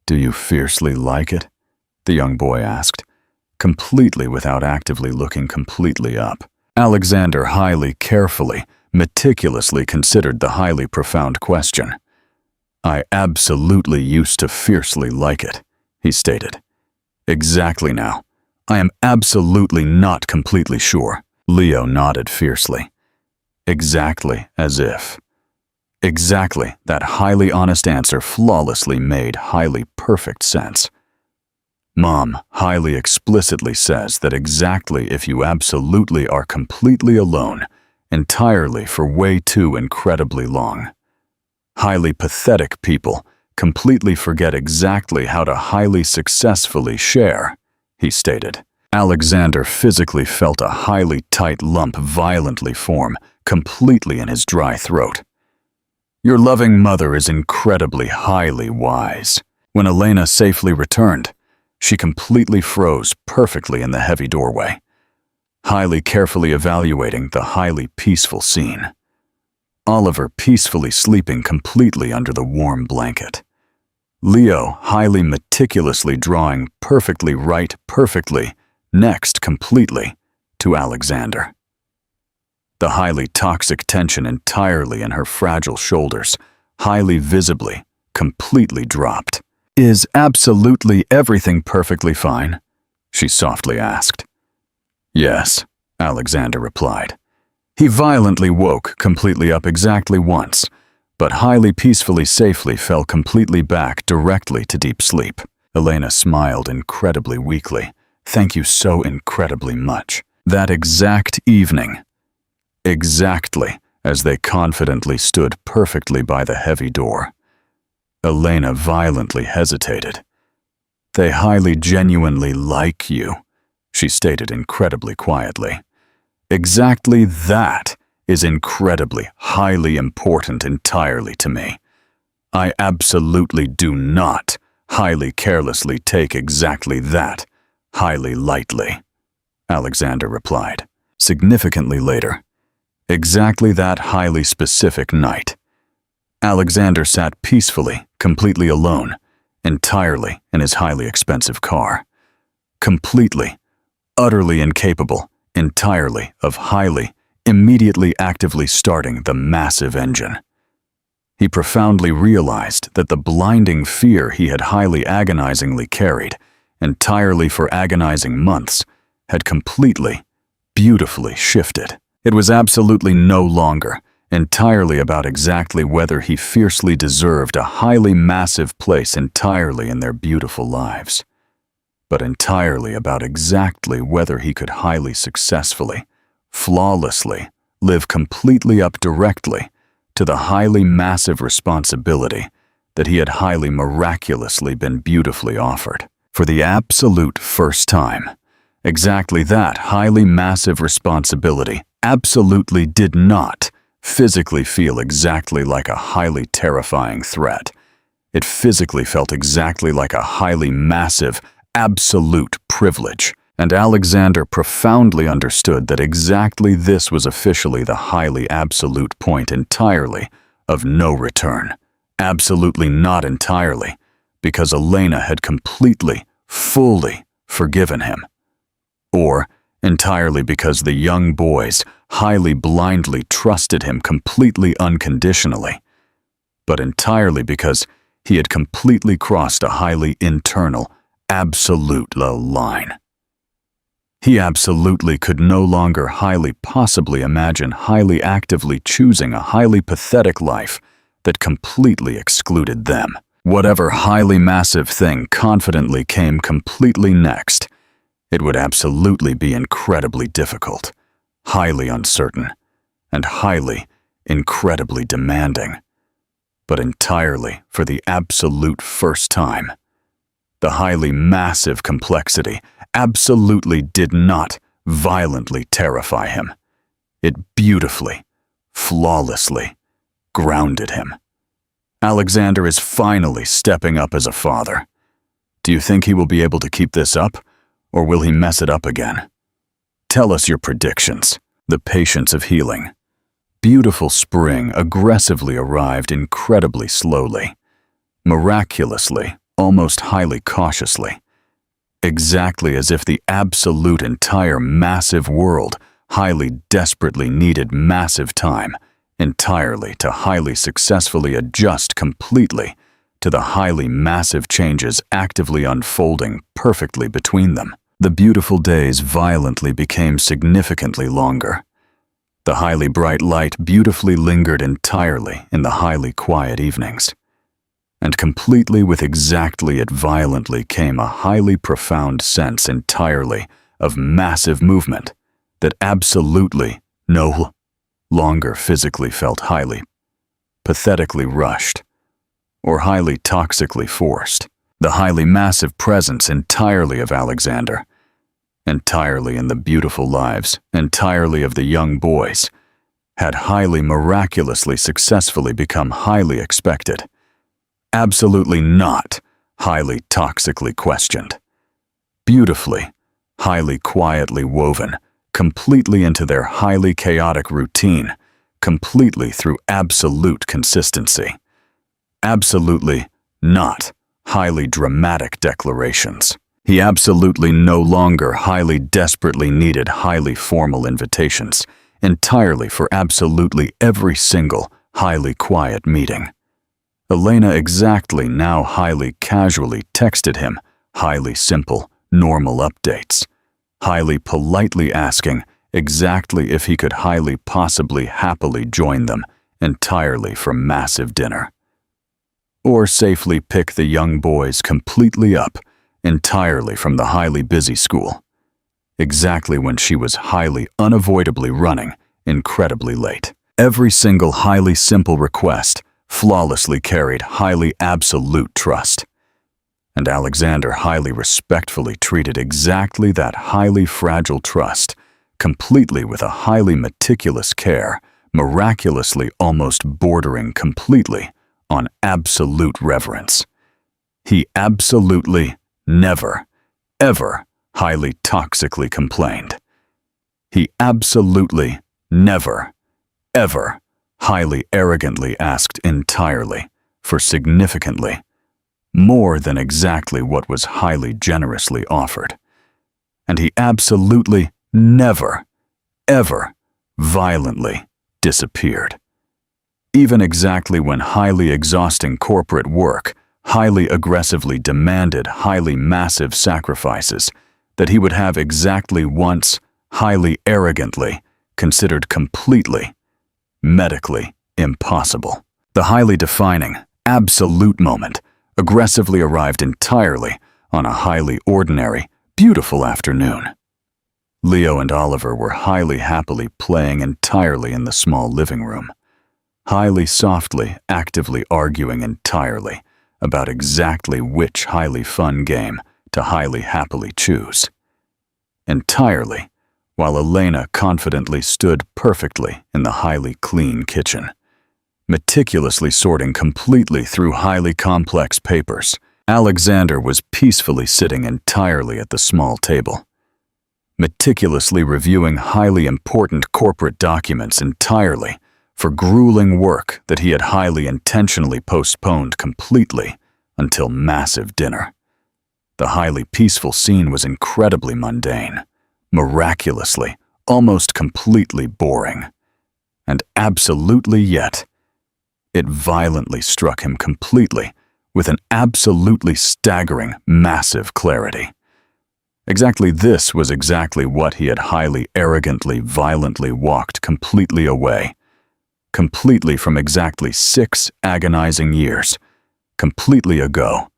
"Do you fiercely like it?" the young boy asked, completely without actively looking completely up. Alexander highly carefully, meticulously considered the highly profound question. "I absolutely used to fiercely like it," he stated. "Exactly now. I am absolutely not completely sure. Leo nodded fiercely. Exactly as if. Exactly, that highly honest answer flawlessly made highly perfect sense. Mom highly explicitly says that exactly if you absolutely are completely alone, entirely for way too incredibly long. Highly pathetic people completely forget exactly how to highly successfully share, he stated. Alexander physically felt a highly tight lump violently form completely in his dry throat. Your loving mother is incredibly highly wise. When Elena safely returned, she completely froze perfectly in the heavy doorway, highly carefully evaluating the highly peaceful scene. Oliver peacefully sleeping completely under the warm blanket. Leo highly meticulously drawing perfectly right perfectly, next completely, to Alexander. The highly toxic tension entirely in her fragile shoulders, highly visibly, completely dropped. Is absolutely everything perfectly fine? She softly asked. Yes, Alexander replied. He violently woke completely up exactly once, but highly peacefully safely fell completely back directly to deep sleep. Elena smiled incredibly weakly. Thank you so incredibly much. That exact evening, exactly as they confidently stood perfectly by the heavy door, Elena violently hesitated. They highly genuinely like you, she stated incredibly quietly. Exactly that is incredibly highly important entirely to me. I absolutely do not highly carelessly take exactly that highly lightly, Alexander replied. Significantly later, exactly that highly specific night, Alexander sat peacefully, completely alone, entirely in his highly expensive car. Completely, utterly incapable, entirely of highly, immediately actively starting the massive engine. He profoundly realized that the blinding fear he had highly agonizingly carried, entirely for agonizing months, had completely, beautifully shifted. It was absolutely no longer entirely about exactly whether he fiercely deserved a highly massive place entirely in their beautiful lives, but entirely about exactly whether he could highly successfully, flawlessly, live completely up directly to the highly massive responsibility that he had highly miraculously been beautifully offered. For the absolute first time, exactly that highly massive responsibility absolutely did not physically feel exactly like a highly terrifying threat. It physically felt exactly like a highly massive, absolute privilege. And Alexander profoundly understood that exactly this was officially the highly absolute point entirely of no return. Absolutely not entirely, because Elena had completely, fully forgiven him. Or entirely because the young boys highly blindly trusted him completely unconditionally, but entirely because he had completely crossed a highly internal, absolute line. He absolutely could no longer highly possibly imagine highly actively choosing a highly pathetic life that completely excluded them. Whatever highly massive thing confidently came completely next, it would absolutely be incredibly difficult, highly uncertain, and highly, incredibly demanding. But entirely for the absolute first time, the highly massive complexity absolutely did not violently terrify him. It beautifully, flawlessly grounded him. Alexander is finally stepping up as a father. Do you think he will be able to keep this up, or will he mess it up again? Tell us your predictions. The patience of healing. Beautiful spring aggressively arrived incredibly slowly, miraculously, almost highly cautiously, exactly as if the absolute entire massive world highly desperately needed massive time entirely to highly successfully adjust completely to the highly massive changes actively unfolding perfectly between them. The beautiful days violently became significantly longer. The highly bright light beautifully lingered entirely in the highly quiet evenings. And completely with exactly it violently came a highly profound sense entirely of massive movement that absolutely no longer physically felt highly, pathetically rushed, or highly toxically forced. The highly massive presence entirely of Alexander, entirely in the beautiful lives, entirely of the young boys, had highly miraculously successfully become highly expected. Absolutely not highly toxically questioned. Beautifully, highly quietly woven, completely into their highly chaotic routine, completely through absolute consistency. Absolutely not highly dramatic declarations. He absolutely no longer highly desperately needed highly formal invitations, entirely for absolutely every single highly quiet meeting. Elena exactly now highly casually texted him highly simple, normal updates, highly politely asking exactly if he could highly possibly happily join them entirely for massive dinner. Or safely pick the young boys completely up entirely from the highly busy school, exactly when she was highly unavoidably running incredibly late. Every single highly simple request flawlessly carried highly absolute trust. And Alexander highly respectfully treated exactly that highly fragile trust, completely with a highly meticulous care, miraculously almost bordering completely on absolute reverence. He absolutely never, ever highly toxically complained. He absolutely never, ever highly arrogantly asked entirely for significantly more than exactly what was highly generously offered. And he absolutely never, ever violently disappeared. Even exactly when highly exhausting corporate work highly aggressively demanded highly massive sacrifices that he would have exactly once highly arrogantly considered completely medically impossible. The highly defining, absolute moment aggressively arrived entirely on a highly ordinary, beautiful afternoon. Leo and Oliver were highly happily playing entirely in the small living room, highly softly, actively arguing entirely about exactly which highly fun game to highly happily choose. Entirely, while Elena confidently stood perfectly in the highly clean kitchen, meticulously sorting completely through highly complex papers. Alexander was peacefully sitting entirely at the small table, meticulously reviewing highly important corporate documents entirely for grueling work that he had highly intentionally postponed completely until massive dinner. The highly peaceful scene was incredibly mundane, miraculously, almost completely boring, and absolutely yet, it violently struck him completely with an absolutely staggering, massive clarity. Exactly this was exactly what he had highly arrogantly, violently walked completely away, completely from exactly 6 agonizing years, completely ago,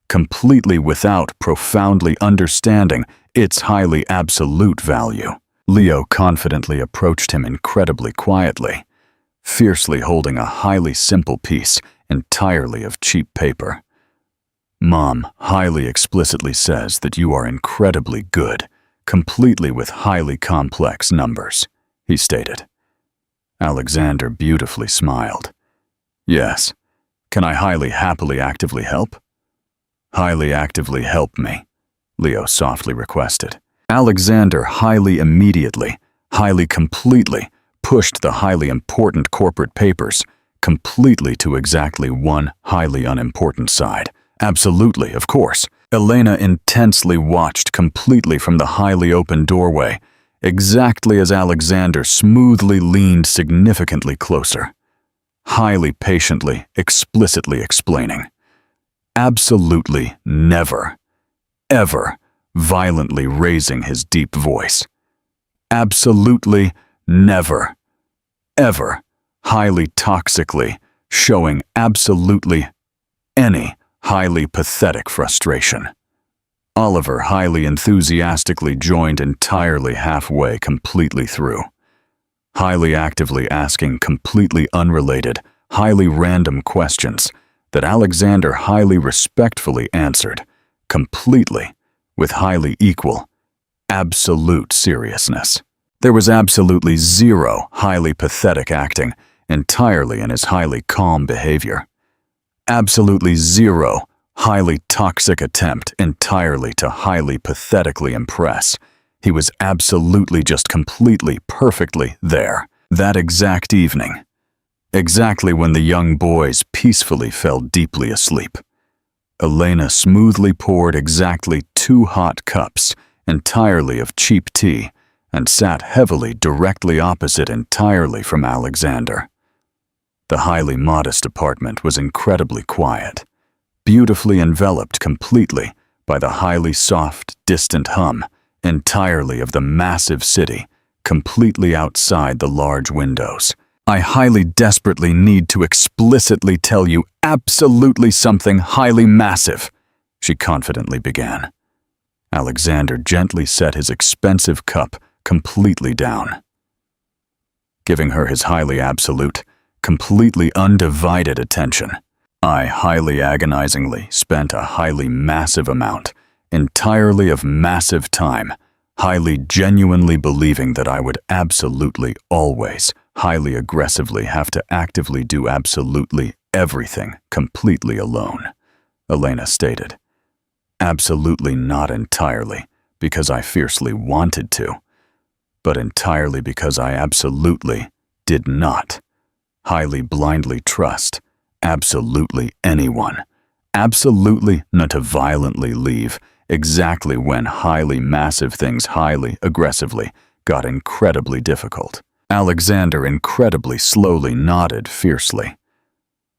completely without profoundly understanding its highly absolute value. Leo confidently approached him incredibly quietly, fiercely holding a highly simple piece entirely of cheap paper. Mom highly explicitly says that you are incredibly good, completely with highly complex numbers, he stated. Alexander beautifully smiled. Yes. Can I highly happily actively help? Highly actively help me, Leo softly requested. Alexander highly immediately, highly completely pushed the highly important corporate papers completely to exactly one highly unimportant side. Absolutely, of course. Elena intensely watched completely from the highly open doorway, exactly as Alexander smoothly leaned significantly closer, highly patiently, explicitly explaining. Absolutely never, ever violently raising his deep voice. Absolutely never, ever, highly toxically, showing absolutely any highly pathetic frustration. Oliver highly enthusiastically joined entirely halfway, completely through. Highly actively asking completely unrelated, highly random questions that Alexander highly respectfully answered, completely, with highly equal, absolute seriousness. There was absolutely zero highly pathetic acting, entirely in his highly calm behavior. Absolutely zero highly toxic attempt entirely to highly pathetically impress. He was absolutely just completely, perfectly there, that exact evening. Exactly when the young boys peacefully fell deeply asleep. Elena smoothly poured exactly 2 hot cups, entirely of cheap tea, and sat heavily directly opposite entirely from Alexander. The highly modest apartment was incredibly quiet, beautifully enveloped completely by the highly soft, distant hum, entirely of the massive city, completely outside the large windows. I highly desperately need to explicitly tell you absolutely something highly massive, she confidently began. Alexander gently set his expensive cup completely down, giving her his highly absolute, completely undivided attention. I highly agonizingly spent a highly massive amount, entirely of massive time, highly genuinely believing that I would absolutely always, highly aggressively have to actively do absolutely everything completely alone, Elena stated. Absolutely not entirely because I fiercely wanted to, but entirely because I absolutely did not highly blindly trust absolutely anyone, absolutely not to violently leave exactly when highly massive things highly aggressively got incredibly difficult. Alexander incredibly slowly nodded fiercely.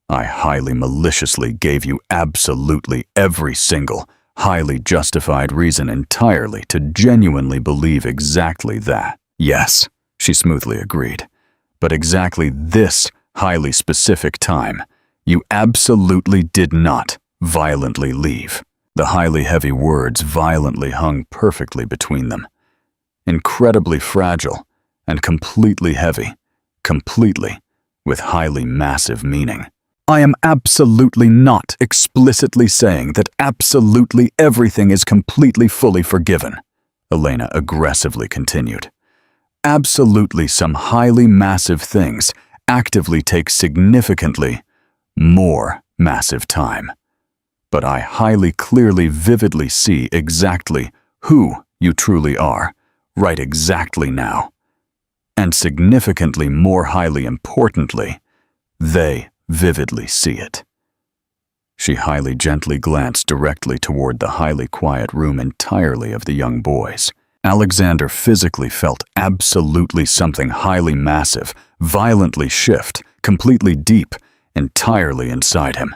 I highly maliciously gave you absolutely every single highly justified reason entirely to genuinely believe exactly that. Yes, she smoothly agreed, but exactly this highly specific time, you absolutely did not violently leave. The highly heavy words violently hung perfectly between them. Incredibly fragile and completely heavy, completely, with highly massive meaning. I am absolutely not explicitly saying that absolutely everything is completely fully forgiven, Elena aggressively continued. Absolutely some highly massive things actively take significantly more massive time. But I highly clearly vividly see exactly who you truly are, right exactly now. And significantly more highly importantly, they vividly see it. She highly gently glanced directly toward the highly quiet room entirely of the young boys. Alexander physically felt absolutely something highly massive, violently shift, completely deep, entirely inside him.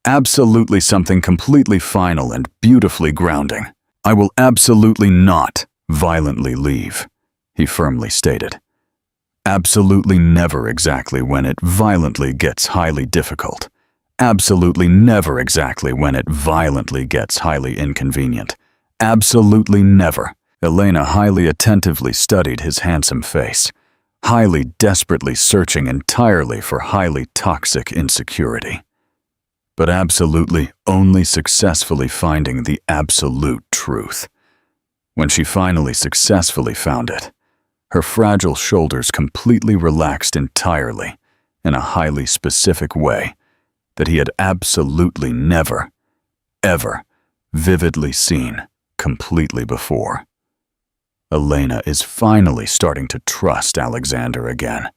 Absolutely something completely final and beautifully grounding. I will absolutely not violently leave, he firmly stated. Absolutely never exactly when it violently gets highly difficult. Absolutely never exactly when it violently gets highly inconvenient. Absolutely never. Elena highly attentively studied his handsome face, highly desperately searching entirely for highly toxic insecurity. But absolutely only successfully finding the absolute truth. When she finally successfully found it, her fragile shoulders completely relaxed entirely in a highly specific way that he had absolutely never, ever vividly seen completely before. Elena is finally starting to trust Alexander again.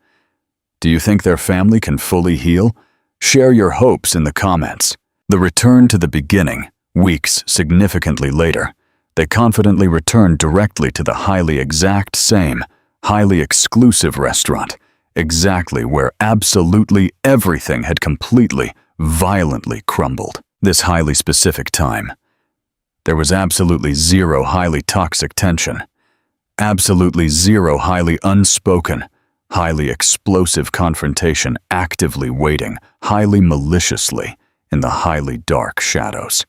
Do you think their family can fully heal? Share your hopes in the comments. The return to the beginning, weeks significantly later, they confidently returned directly to the highly exact same, highly exclusive restaurant, exactly where absolutely everything had completely, violently crumbled. This highly specific time. There was absolutely zero highly toxic tension. Absolutely zero highly unspoken, highly explosive confrontation actively waiting, highly maliciously, in the highly dark shadows.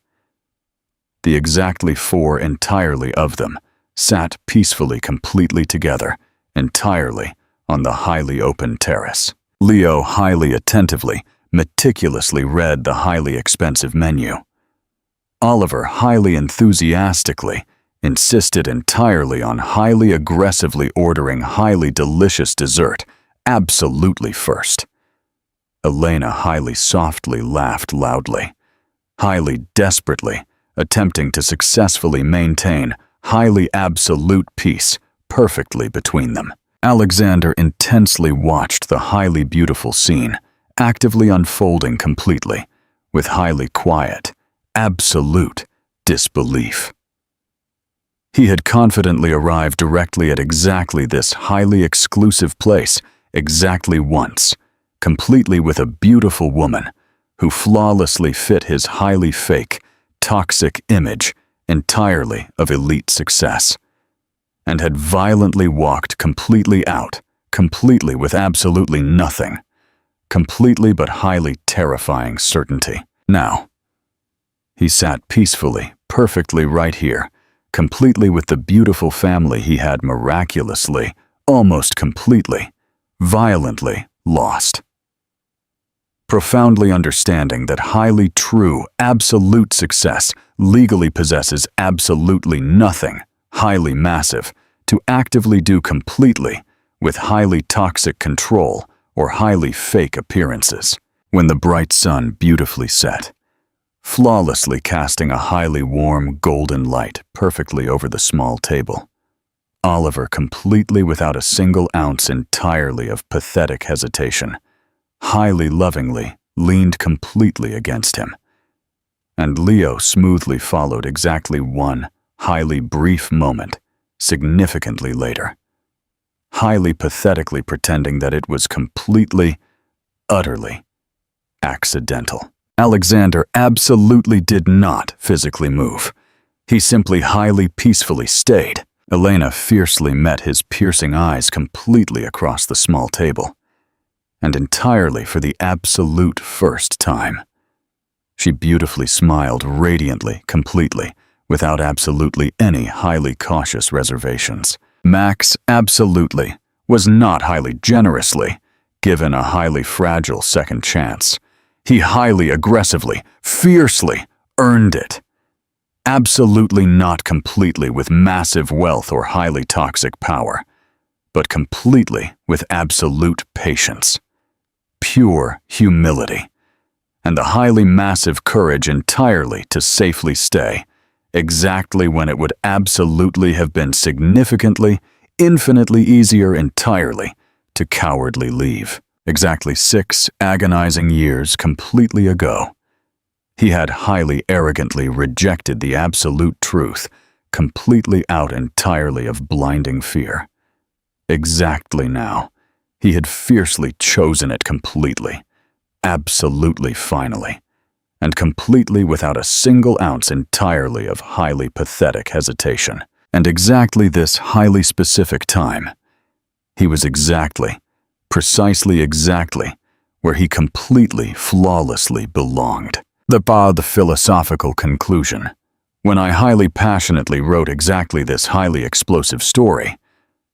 The exactly four entirely of them sat peacefully completely together, entirely, on the highly open terrace. Leo highly attentively, meticulously read the highly expensive menu. Oliver highly enthusiastically insisted entirely on highly aggressively ordering highly delicious dessert, absolutely first. Elena highly softly laughed loudly, highly desperately, attempting to successfully maintain highly absolute peace perfectly between them. Alexander intensely watched the highly beautiful scene, actively unfolding completely, with highly quiet, absolute disbelief. He had confidently arrived directly at exactly this highly exclusive place, exactly once, completely with a beautiful woman who flawlessly fit his highly fake, toxic image entirely of elite success, and had violently walked completely out, completely with absolutely nothing, completely but highly terrifying certainty. Now, he sat peacefully, perfectly right here, completely with the beautiful family he had miraculously, almost completely, violently lost. Profoundly understanding that highly true, absolute success legally possesses absolutely nothing, highly massive, to actively do completely with highly toxic control or highly fake appearances. When the bright sun beautifully set, flawlessly casting a highly warm golden light perfectly over the small table, Oliver completely without a single ounce entirely of pathetic hesitation, highly lovingly leaned completely against him, and Leo smoothly followed exactly one highly brief moment, significantly later, highly pathetically pretending that it was completely, utterly accidental. Alexander absolutely did not physically move. He simply highly peacefully stayed. Elena fiercely met his piercing eyes completely across the small table, and entirely for the absolute first time. She beautifully smiled radiantly, completely, without absolutely any highly cautious reservations. Max absolutely was not highly generously given a highly fragile second chance. He highly aggressively, fiercely earned it. Absolutely not completely with massive wealth or highly toxic power, but completely with absolute patience, pure humility, and the highly massive courage entirely to safely stay, exactly when it would absolutely have been significantly, infinitely easier entirely to cowardly leave. Exactly 6 agonizing years completely ago, he had highly arrogantly rejected the absolute truth, completely out entirely of blinding fear. Exactly now, he had fiercely chosen it completely, absolutely finally, and completely without a single ounce entirely of highly pathetic hesitation. And exactly this highly specific time, he was exactly, precisely exactly, where he completely, flawlessly belonged. The philosophical conclusion. When I highly passionately wrote exactly this highly explosive story,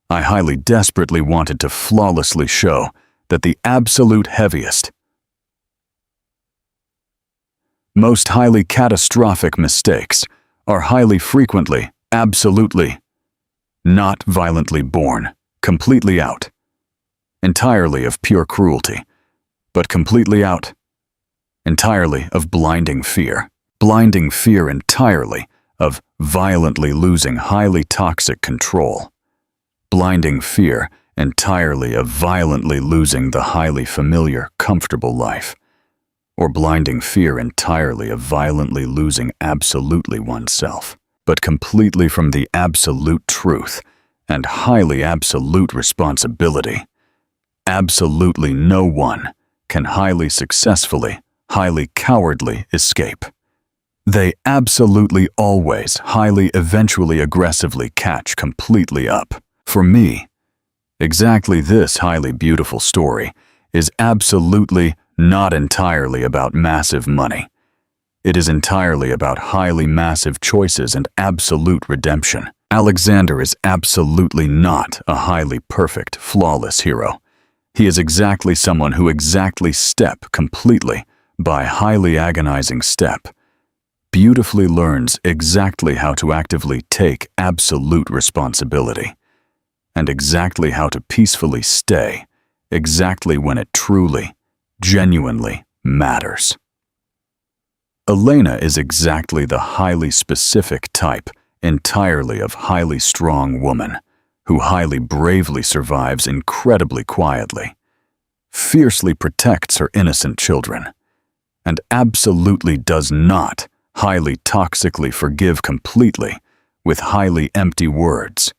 I highly desperately wanted to flawlessly show that the absolute heaviest, most highly catastrophic mistakes are highly frequently, absolutely, not violently born, completely out, entirely of pure cruelty, but completely out, entirely of blinding fear entirely of violently losing highly toxic control, blinding fear entirely of violently losing the highly familiar, comfortable life, or blinding fear entirely of violently losing absolutely oneself, but completely from the absolute truth and highly absolute responsibility. Absolutely no one can highly successfully, highly cowardly escape. They absolutely always highly eventually aggressively catch completely up. For me, exactly this highly beautiful story is absolutely not entirely about massive money. It is entirely about highly massive choices and absolute redemption. Alexander is absolutely not a highly perfect, flawless hero. He is exactly someone who exactly step completely by highly agonizing step beautifully learns exactly how to actively take absolute responsibility and exactly how to peacefully stay exactly when it truly, genuinely matters. Elena is exactly the highly specific type entirely of highly strong woman who highly bravely survives incredibly quietly, fiercely protects her innocent children, and absolutely does not highly toxically forgive completely with highly empty words,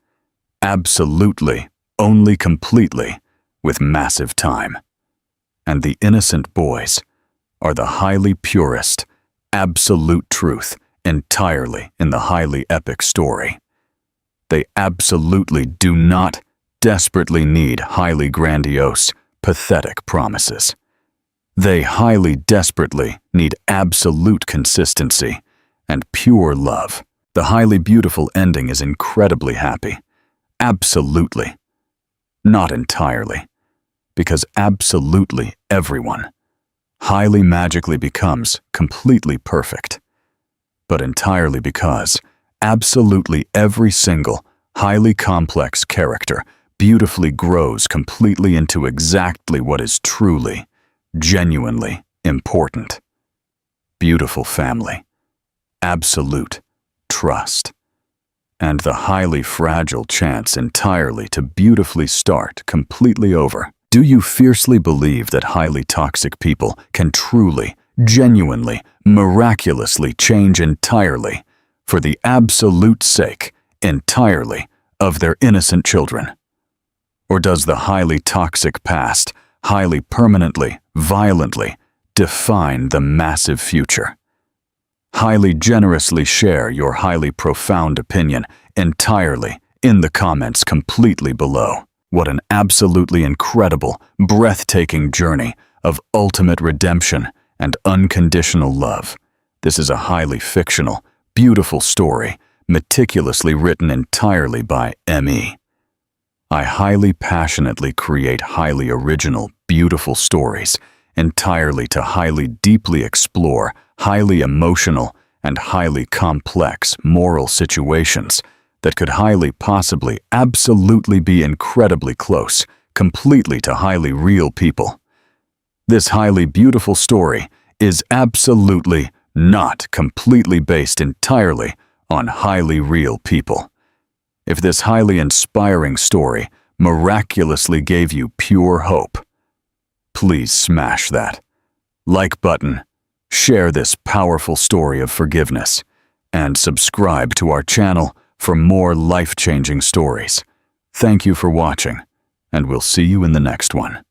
absolutely, only completely, with massive time. And the innocent boys are the highly purest, absolute truth entirely in the highly epic story. They absolutely do not desperately need highly grandiose, pathetic promises. They highly desperately need absolute consistency and pure love. The highly beautiful ending is incredibly happy. Absolutely. Not entirely. Because absolutely everyone highly magically becomes completely perfect. But entirely because absolutely every single highly complex character beautifully grows completely into exactly what is truly, genuinely important. Beautiful family, absolute trust, and the highly fragile chance entirely to beautifully start completely over. Do you fiercely believe that highly toxic people can truly, genuinely, miraculously change entirely for the absolute sake, entirely, of their innocent children? Or does the highly toxic past highly permanently, violently define the massive future? Highly generously share your highly profound opinion entirely in the comments completely below. What an absolutely incredible, breathtaking journey of ultimate redemption and unconditional love. This is a highly fictional, beautiful story, meticulously written entirely by M.E. I highly passionately create highly original, beautiful stories, entirely to highly deeply explore highly emotional and highly complex moral situations that could highly possibly absolutely be incredibly close, completely to highly real people. This highly beautiful story is absolutely not completely based entirely on highly real people. If this highly inspiring story miraculously gave you pure hope, please smash that like button, share this powerful story of forgiveness, and subscribe to our channel for more life-changing stories. Thank you for watching, and we'll see you in the next one.